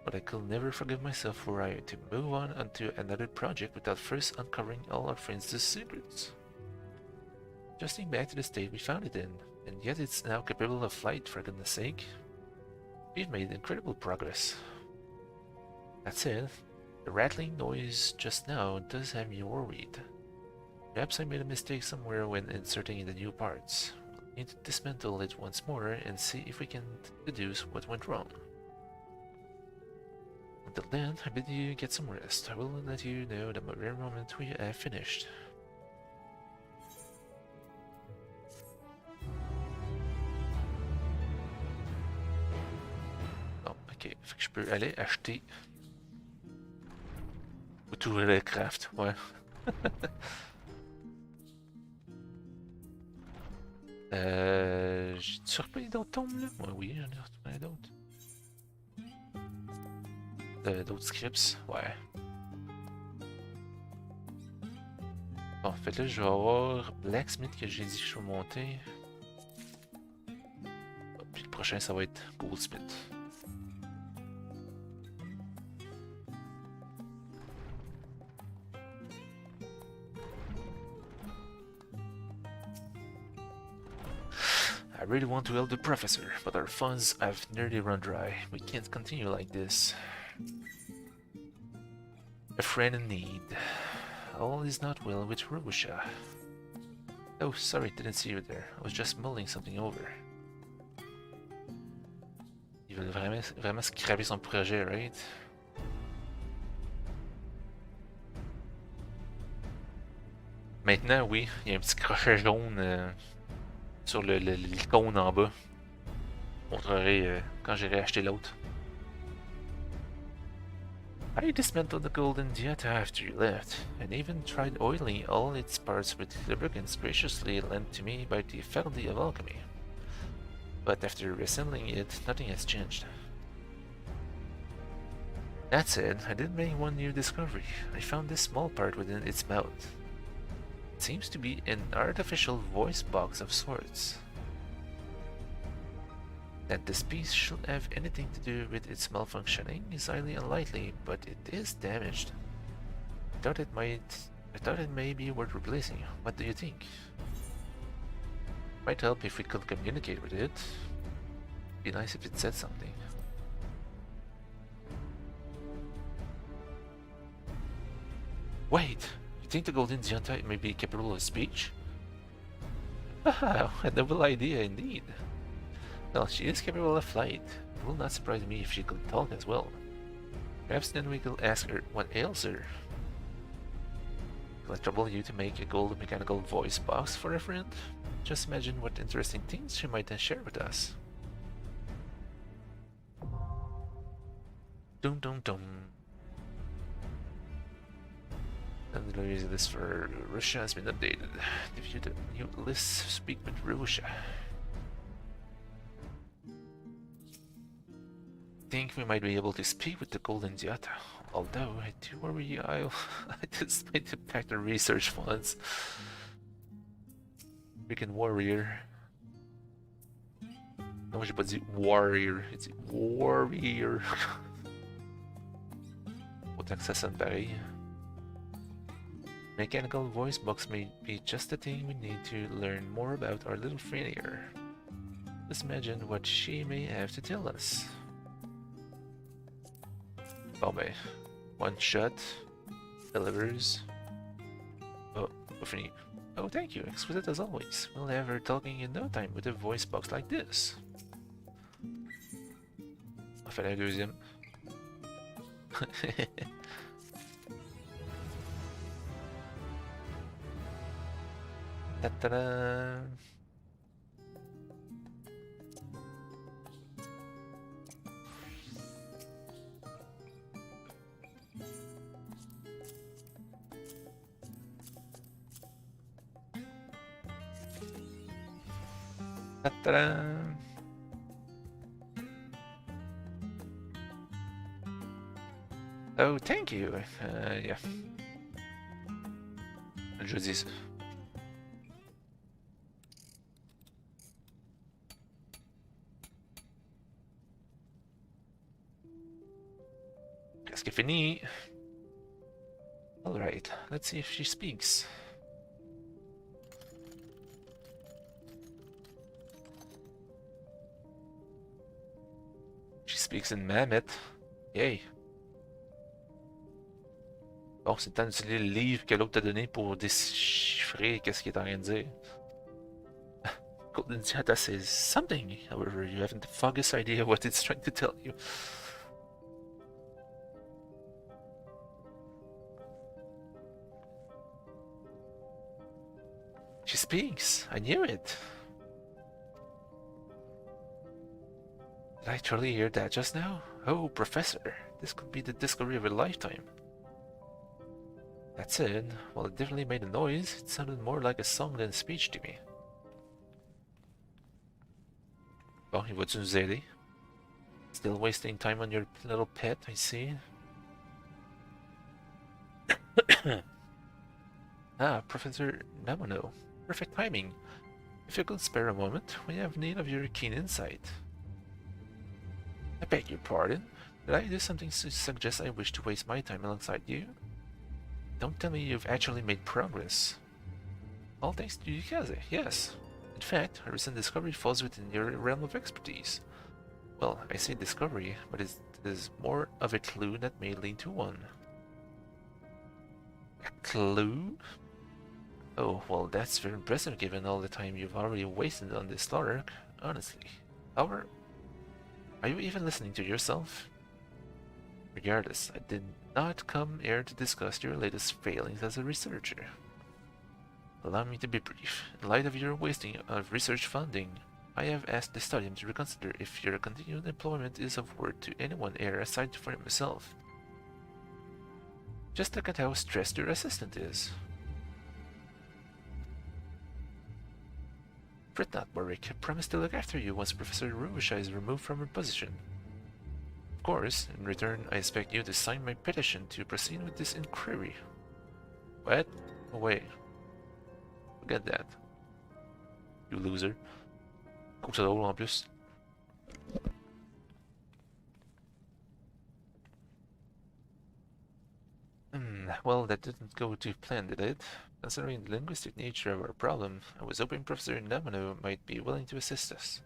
But I could never forgive myself were I to move on onto another project without first uncovering all our friends' secrets. Adjusting back to the state we found it in, and yet it's now capable of flight, for goodness sake. We've made incredible progress. That said, the rattling noise just now does have me worried. Perhaps I made a mistake somewhere when inserting in the new parts. We'll need to dismantle it once more and see if we can deduce what went wrong. Until then, I bid you get some rest. I will let you know the very moment we have finished. Bon, ok. Fait que je peux aller acheter... ou tout le craft, ouais. J'ai-tu repris d'autres tombes là? Ouais, oui, j'en ai retrouvé d'autres. D'autres scripts, ouais. Bon, en fait là, je vais avoir Blacksmith que j'ai dit que je vais monter. Puis le prochain, ça va être Goldsmith. I really want to help the professor, but our funds have nearly run dry. We can't continue like this. A friend in need. All is not well with Russia. Oh, sorry, didn't see you there. I was just mulling something over. Ils veulent vraiment scraper son projet, right? Maintenant, oui, il y a un petit crochet jaune sur l'icône en bas. Je montrerai quand j'irai acheter l'autre. I dismantled the golden dieta after you left, and even tried oiling all its parts with lubricants graciously lent to me by the faculty of alchemy. But after reassembling it, nothing has changed. That said, I did make one new discovery. I found this small part within its mouth. It seems to be an artificial voice box of sorts. That this piece should have anything to do with its malfunctioning is highly unlikely, but it is damaged. I thought it may be worth replacing. What do you think? Might help if we could communicate with it. Be nice if it said something. Wait! You think the golden Gianta may be capable of speech? Ah, a noble idea indeed. Well, she is capable of flight. It will not surprise me if she could talk as well. Perhaps then we could ask her what ails her. Will it trouble you to make a gold mechanical voice box for a friend? Just imagine what interesting things she might share with us. Dum dum dum. And the list for Russia has been updated. If you the new list, speak with Russia. Think we might be able to speak with the Golden Diata, although I do worry I just might impact the research funds. Freaking warrior. Non, j'ai pas dit warrior, j'ai dit warrior. Autant que ça sonne pareil. Mechanical voice box may be just the thing we need to learn more about our little friend here. Just imagine what she may have to tell us. Bon ben, one shot, delivers. Oh, fini. Oh, thank you, exquisite as always. We'll have her talking in no time with a voice box like this. On va faire la deuxième. Ta-ta-da! Ta-da! Oh, thank you. Yeah. Je dis ça. Presque fini. Alright, let's see if she speaks. She speaks in Mammoth. Yay. Bon, c'est le temps d'utiliser le livre que l'autre t'a donné pour déchiffrer qu'est-ce qu'il est en train de dire. Golden Diata says something, however, you haven't the foggiest idea what it's trying to tell you. She speaks. I knew it. Did I truly hear that just now? Oh, Professor, this could be the discovery of a lifetime. That's it. Well, it definitely made a noise. It sounded more like a song than a speech to me. Bon, il va-tu nous aider? Still wasting time on your little pet, I see. Ah, Professor Namono. Perfect timing. If you could spare a moment, we have need of your keen insight. I beg your pardon. Did I do something to suggest I wish to waste my time alongside you? Don't tell me you've actually made progress. All thanks to Yukaze, yes. In fact, a recent discovery falls within your realm of expertise. Well, I say discovery, but it is more of a clue that may lead to one. A clue? Oh, well, that's very impressive given all the time you've already wasted on this slaughter, honestly. However, are you even listening to yourself? Regardless, I did not come here to discuss your latest failings as a researcher. Allow me to be brief. In light of your wasting of research funding, I have asked the Stadium to reconsider if your continued employment is of worth to anyone here aside from myself. Just look at how stressed your assistant is. Fret not, Warwick. I promise to look after you once Professor Ruisha is removed from her position. Of course, in return, I expect you to sign my petition to proceed with this inquiry. What? No way. Forget that. You loser. Coupe ça drôle en plus. Well, that didn't go to plan, did it? Considering the linguistic nature of our problem, I was hoping Professor Namano might be willing to assist us.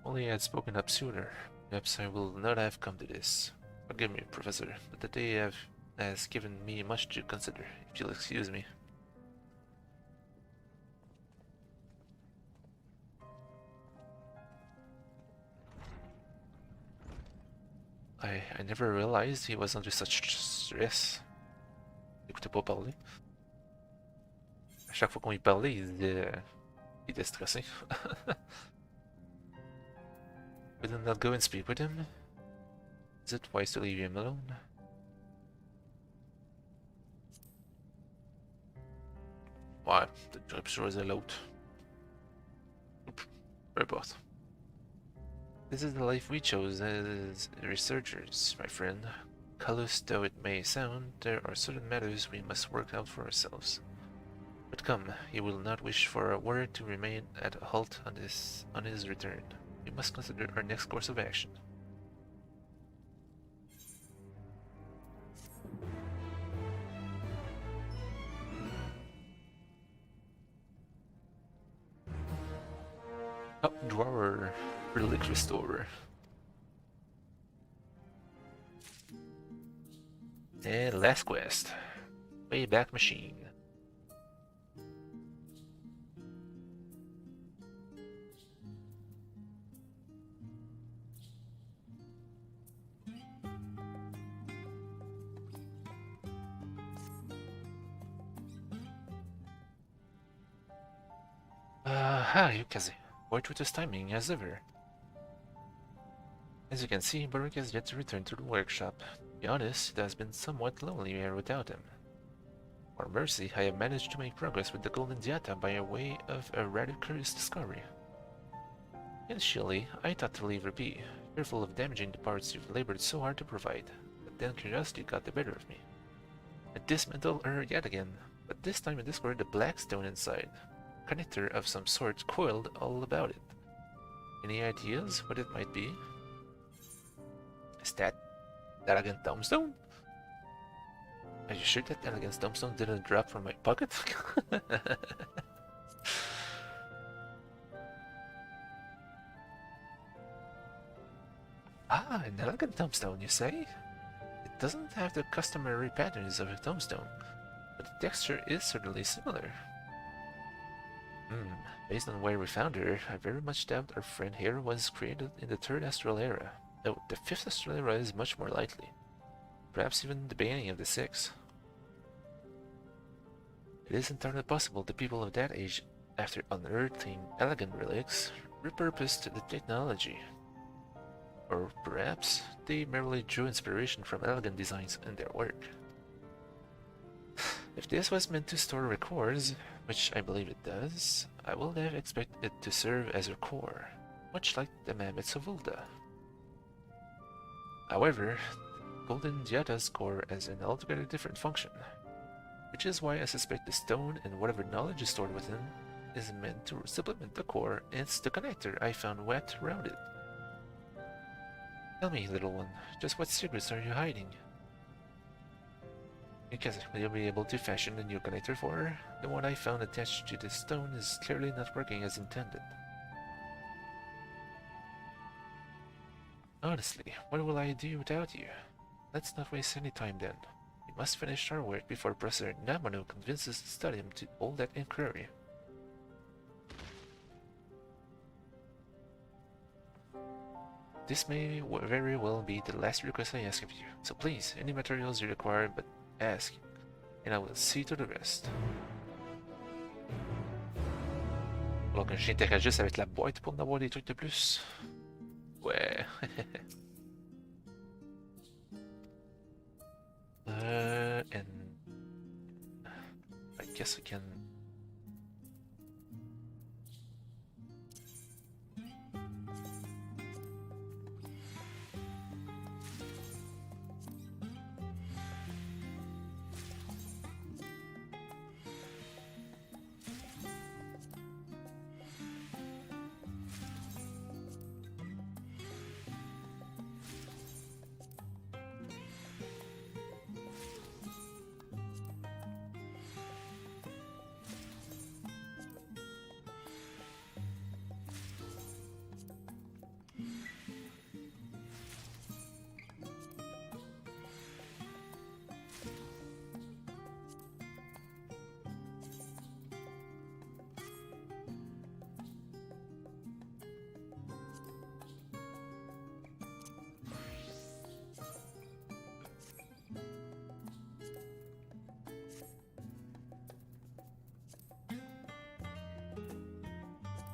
Only I had spoken up sooner. Perhaps I will not have come to this. Forgive me, Professor, but the day has given me much to consider, if you'll excuse me. I never realized he was under such stress. Écoutez pas parler. À chaque fois qu'on y parlait, il était stressé. We did not go and speak with him. Is it wise to leave him alone? Ouais, peut-être que j'aurais pu choisir l'autre. Peu importe. This is the life we chose as researchers, my friend. Callous though it may sound, there are certain matters we must work out for ourselves. But come, he will not wish for a word to remain at a halt on his return. We must consider our next course of action. Oh, drawer. Relic Restorer. And last quest. Wayback Machine. Hi, Yukaze. Fortuitous timing as ever. As you can see, Baruch has yet to return to the workshop. To be honest, it has been somewhat lonely here without him. For mercy, I have managed to make progress with the Golden Diata by way of a rather curious discovery. Initially, I thought to leave her be, fearful of damaging the parts you've labored so hard to provide, but then curiosity got the better of me. I dismantled her yet again, but this time I discovered a black stone inside. A connector of some sort coiled all about it. Any ideas what it might be? Is that elegant tombstone? Are you sure that elegant tombstone didn't drop from my pocket? Ah, an elegant tombstone, you say? It doesn't have the customary patterns of a tombstone, but the texture is certainly similar. Based on where we found her, I very much doubt our friend here was created in the 3rd Astral Era. No, the 5th Astral Era is much more likely. Perhaps even the beginning of the 6th. It is entirely possible the people of that age, after unearthing elegant relics, repurposed the technology. Or perhaps they merely drew inspiration from elegant designs in their work. If this was meant to store records, which I believe it does, I will have expected it to serve as a core, much like the Mammoths of Ulda. However, Golden Diata's core has an altogether different function, which is why I suspect the stone and whatever knowledge is stored within is meant to supplement the core, hence the connector I found wrapped around it. Tell me, little one, just what secrets are you hiding? Because will you be able to fashion a new connector for her? The one I found attached to this stone is clearly not working as intended. Honestly, what will I do without you? Let's not waste any time then. We must finish our work before Professor Namano convinces the Stadium to hold that inquiry. This may very well be the last request I ask of you, so please, any materials you require, but ask. And I will see to the rest. Alors que j'interagisse avec la boîte pour en avoir des trucs de plus. Ouais. And I guess I can.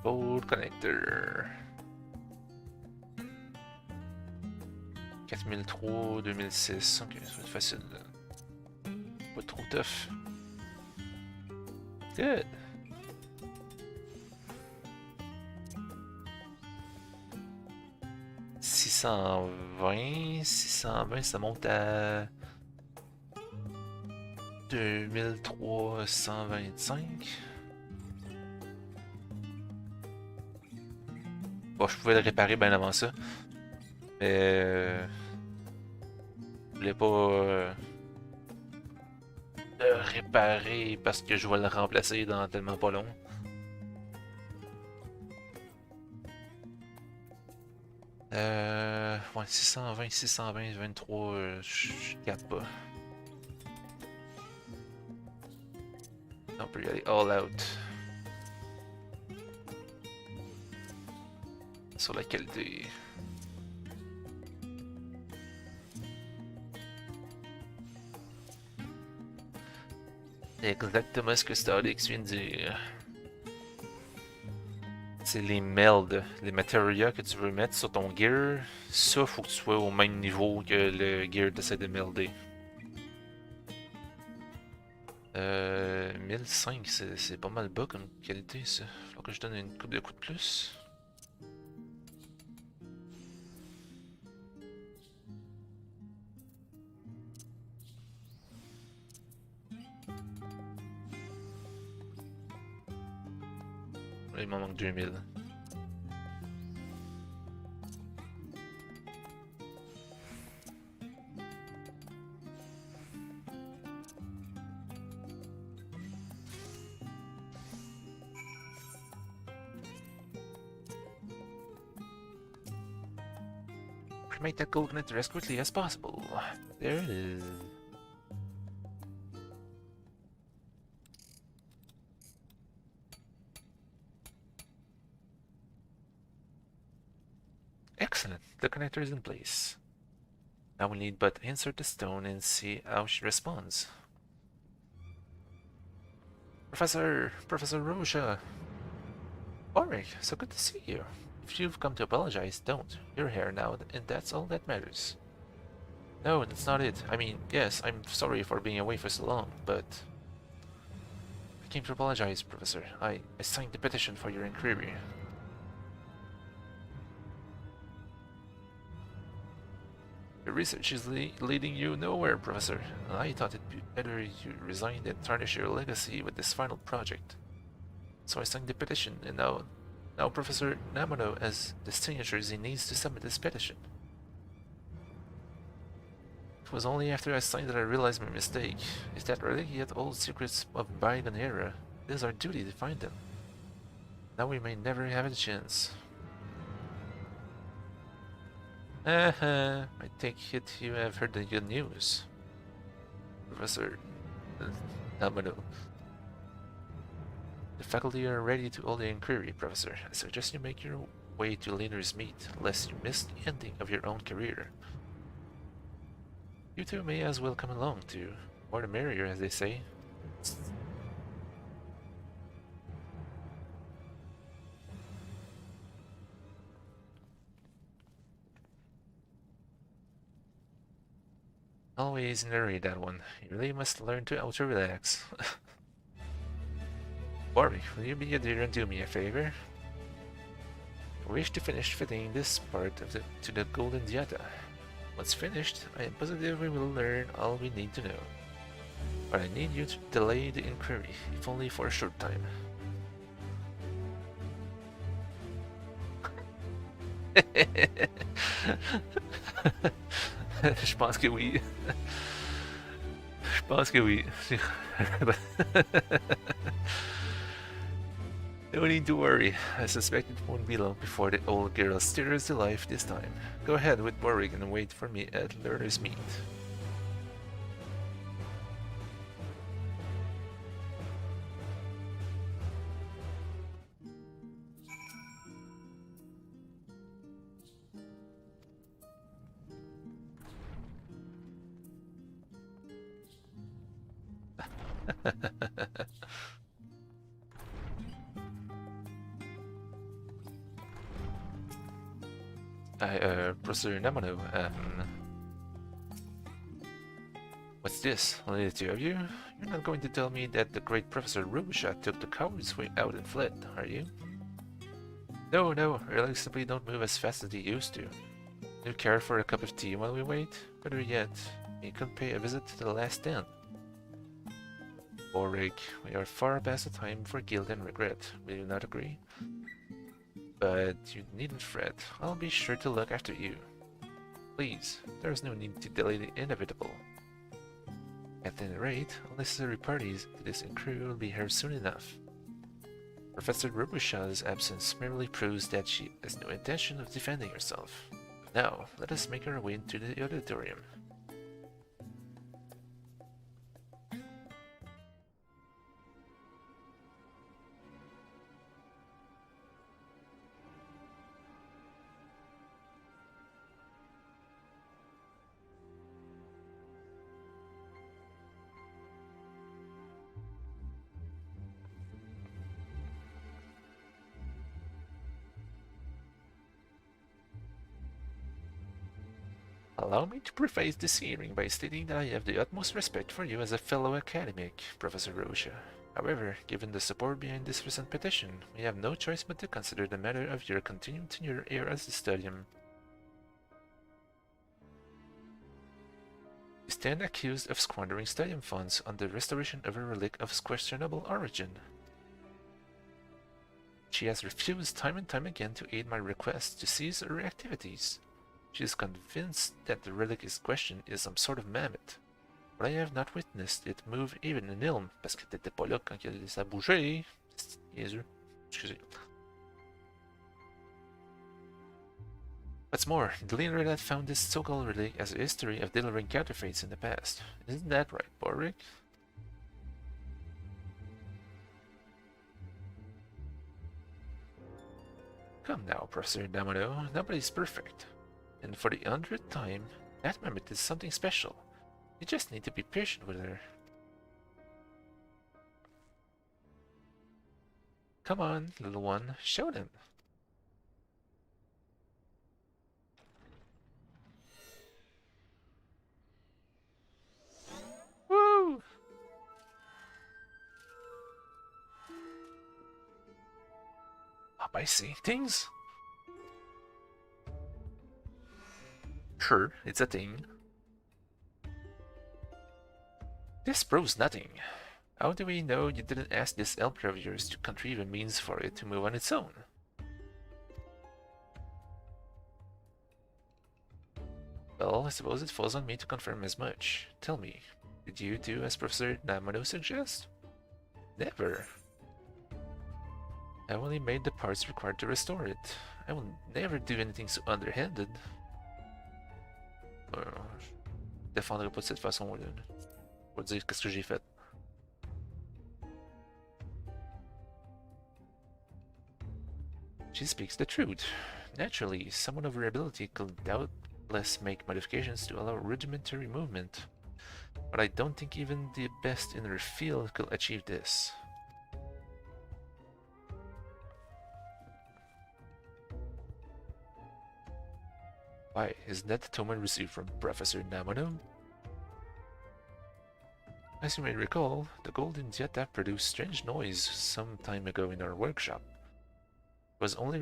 Old connector. 4003, 2006. Ok, ça va être facile. Pas trop tough. Good. « 620, ça monte à 2325. Bon, je pouvais le réparer bien avant ça. Mais je voulais pas le réparer parce que je vais le remplacer dans tellement pas long. Ouais, 620, 23, je capte pas. On peut y aller all out. Sur la qualité. Exactement ce que Stardix vient de dire. C'est les melds, les materia que tu veux mettre sur ton gear. Ça, faut que tu sois au même niveau que le gear que tu essaies de melder. 1005, c'est pas mal bas comme qualité ça. Faut que je donne une coupe de coups de plus. Là, il m'en manque 2000. Make that gold connector as quickly as possible. There it is. Excellent. The connector is in place. Now we need but insert the stone and see how she responds. Professor Rosha. Ulrich, so good to see you. If you've come to apologize, don't. You're here now, and that's all that matters. No, that's not it. I mean, yes, I'm sorry for being away for so long, but... I came to apologize, Professor. I signed the petition for your inquiry. Your research is leading you nowhere, Professor. I thought it'd be better you resigned and tarnish your legacy with this final project. So I signed the petition, and now Professor Namano has the signatures he needs to submit this petition. It was only after I signed that I realized my mistake. Is that really yet old secrets of bygone era? It is our duty to find them. Now we may never have a chance. I take it you have heard the good news. Professor Namano. The faculty are ready to hold the inquiry, Professor. I suggest you make your way to Leader's Meet, lest you miss the ending of your own career. You two may as well come along too. More the merrier, as they say. Always in a hurry, that one. You really must learn to auto-relax. Warwick, will you be a dear and do me a favor? I wish to finish fitting this part to the Golden Diata. Once finished, I am positive we will learn all we need to know. But I need you to delay the inquiry, if only for a short time. Je pense que oui. Je pense que oui. No need to worry. I suspect it won't be long before the old girl stirs to life this time. Go ahead with Warwick and wait for me at Learner's Meet. Professor Namano, what's this? Only the two of you? You're not going to tell me that the great Professor Rubusha took the coward's way out and fled, are you? No, Relics simply don't move as fast as they used to. Do you care for a cup of tea while we wait? Better yet, you could pay a visit to the last stand. Warwick, we are far past the time for guilt and regret, will you not agree? But you needn't fret, I'll be sure to look after you. Please, there is no need to delay the inevitable. At any rate, unnecessary parties to this inquiry will be here soon enough. Professor Rubusha's absence merely proves that she has no intention of defending herself. Now, let us make our way into the auditorium. Allow me to preface this hearing by stating that I have the utmost respect for you as a fellow academic, Professor Rosha. However, given the support behind this recent petition, we have no choice but to consider the matter of your continued tenure here as a studium. You stand accused of squandering studium funds on the restoration of a relic of questionable origin. She has refused time and time again to aid my request to cease her activities. She is convinced that the relic in question is some sort of mammoth, but I have not witnessed it move even an ilm, parce que t'étais pas là quand ça a bougé. Jésus. Excusez. What's more, the leader that found this so-called relic has a history of delivering counterfeits in the past. Isn't that right, Warwick? Come now, Professor Damano, nobody's perfect. And for the 100th time, that mammoth is something special. You just need to be patient with her. Come on, little one, show them. Woo! I see things. Sure, it's a thing. This proves nothing. How do we know you didn't ask this elder of yours to contrive a means for it to move on its own? Well, I suppose it falls on me to confirm as much. Tell me, did you do as Professor Namano suggests? Never. I only made the parts required to restore it. I will never do anything so underhanded. Je défendrai pas de cette façon-là. Pour dire qu'est-ce que j'ai fait. She speaks the truth. Naturally, someone of her ability could doubtless make modifications to allow rudimentary movement. But I don't think even the best in their field could achieve this. Why, isn't that the tome I received from Professor Namano? As you may recall, the golden Jetta produced strange noise some time ago in our workshop. It was only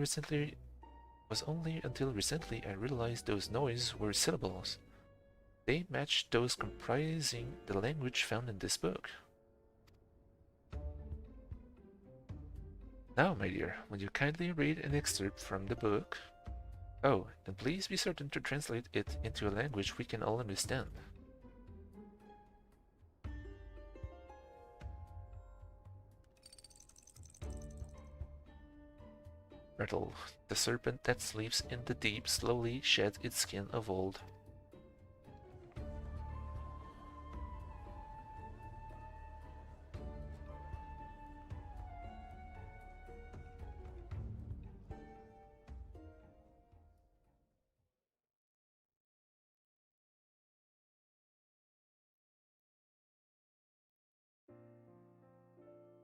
until recently I realized those noises were syllables. They matched those comprising the language found in this book. Now, my dear, will you kindly read an excerpt from the book? Oh, and please be certain to translate it into a language we can all understand. Myrtle, the serpent that sleeps in the deep, slowly shed its skin of old.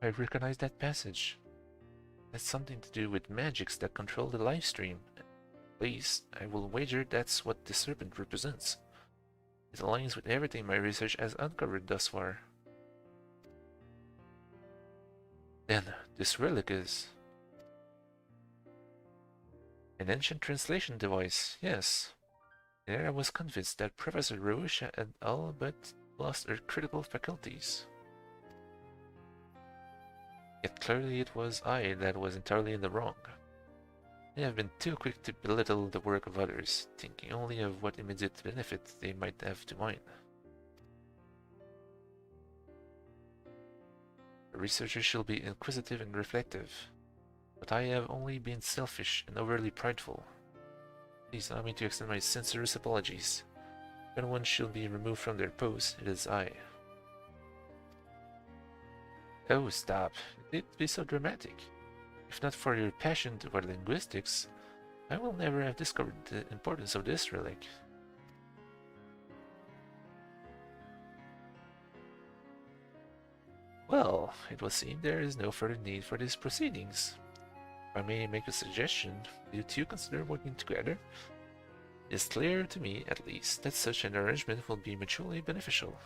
I recognize that passage. That's something to do with magics that control the live stream. Please, I will wager that's what the serpent represents. It aligns with everything my research has uncovered thus far. Then, this relic is... an ancient translation device, yes. There I was convinced that Professor Rouge had all but lost her critical faculties. Yet clearly it was I that was entirely in the wrong. I have been too quick to belittle the work of others, thinking only of what immediate benefit they might have to mine. A researcher shall be inquisitive and reflective, but I have only been selfish and overly prideful. Please allow me to extend my sincerest apologies. If anyone shall be removed from their post, it is I. Oh, stop. It'd be so dramatic. If not for your passion toward linguistics, I will never have discovered the importance of this relic. Well, it would seem there is no further need for these proceedings. If I may make a suggestion, will you two consider working together? It's clear to me, at least, that such an arrangement will be mutually beneficial.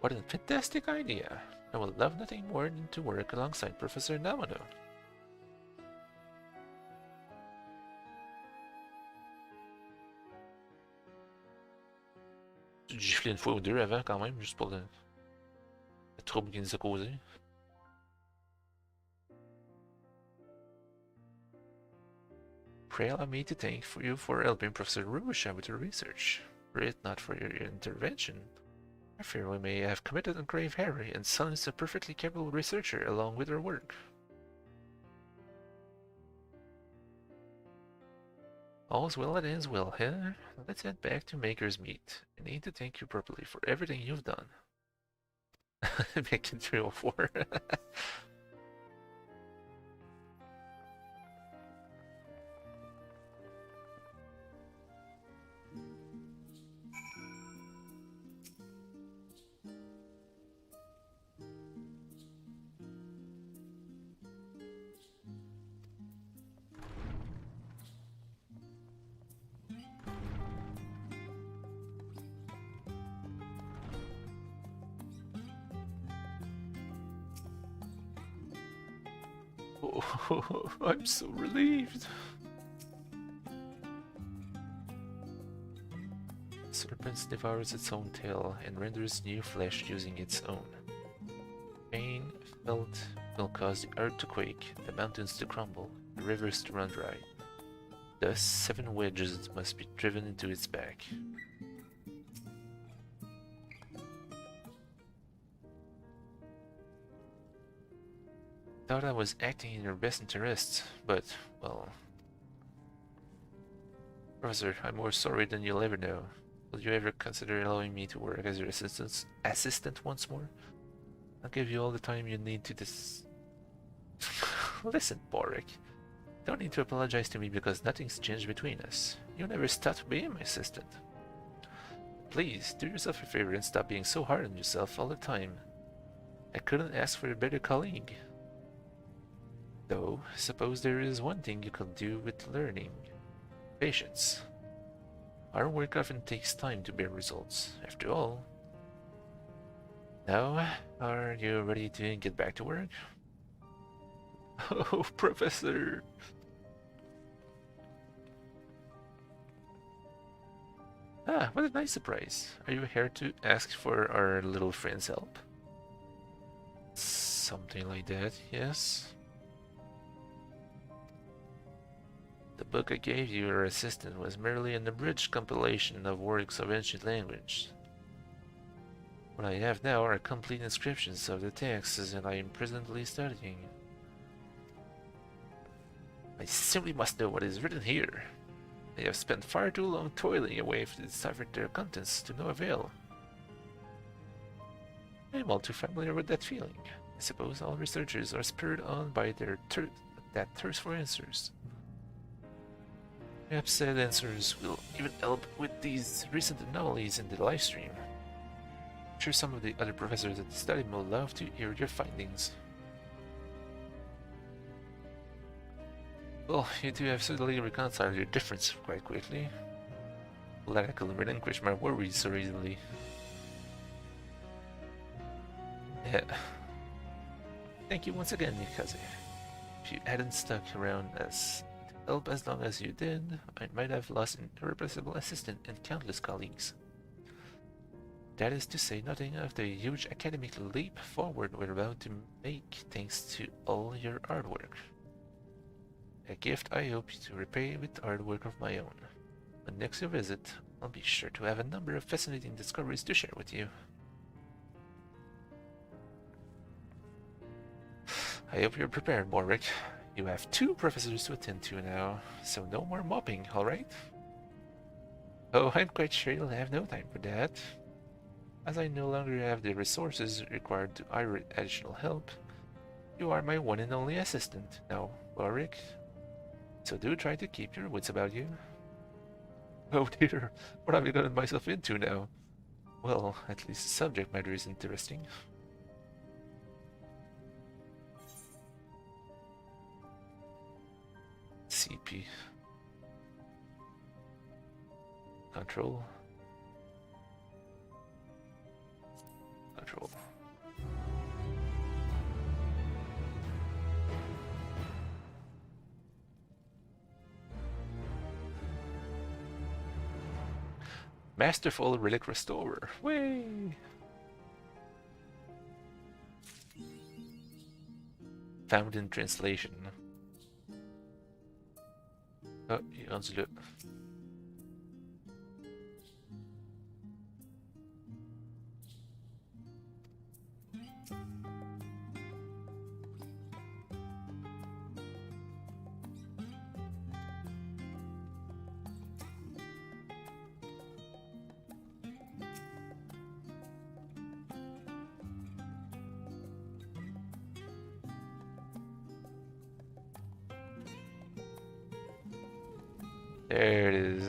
What a fantastic idea! I would love nothing more than to work alongside Professor Namano. J'ai giflé une fois ou deux avant quand même, juste pour le trouble qu'il nous a causé. Pray allow me to thank you for helping Professor Rubisha with her research. Were it not for your intervention, I fear we may have committed a grave error and silenced a perfectly capable researcher along with her work. All's well that ends well, huh? Let's head back to Maker's Meet. I need to thank you properly for everything you've done. Making 304. Oh, I'm so relieved. Serpent devours its own tail and renders new flesh using its own. Pain felt will cause the earth to quake, the mountains to crumble, the rivers to run dry. Thus, 7 wedges must be driven into its back. Thought I was acting in your best interests, but, well... Professor, I'm more sorry than you'll ever know. Will you ever consider allowing me to work as your assistant once more? I'll give you all the time you need to Listen, Boric. Don't need to apologize to me because nothing's changed between us. You never stopped being my assistant. Please, do yourself a favor and stop being so hard on yourself all the time. I couldn't ask for a better colleague. Though, suppose there is one thing you could do with learning. Patience. Our work often takes time to bear results, after all. Now, are you ready to get back to work? Oh, Professor! Ah, what a nice surprise. Are you here to ask for our little friend's help? Something like that, yes. The book I gave you, your assistant, was merely an abridged compilation of works of ancient language. What I have now are complete inscriptions of the texts that I am presently studying. I simply must know what is written here. I have spent far too long toiling away to decipher their contents to no avail. I am all too familiar with that feeling. I suppose all researchers are spurred on by that thirst for answers. Perhaps said answers will even help with these recent anomalies in the live stream. I'm sure some of the other professors at the study will love to hear your findings. Well, you two have certainly reconciled your difference quite quickly. Glad I could relinquish my worries so easily. Yeah. Thank you once again, Nikaze. If you hadn't stuck around as to help as long as you did, I might have lost an irreplaceable assistant and countless colleagues. That is to say nothing of the huge academic leap forward we're about to make thanks to all your hard work. A gift I hope to repay with hard work of my own. When next you visit, I'll be sure to have a number of fascinating discoveries to share with you. I hope you're prepared, Warwick. You have 2 professors to attend to now, so no more mopping, alright? Oh, I'm quite sure you'll have no time for that. As I no longer have the resources required to hire additional help, you are my one and only assistant now, Warwick. So do try to keep your wits about you. Oh dear, what have I gotten myself into now? Well, at least the subject matter is interesting. CP. Control. Control. Masterful Relic Restorer. Way! Found in translation. Oh, il est rendu là. There it is.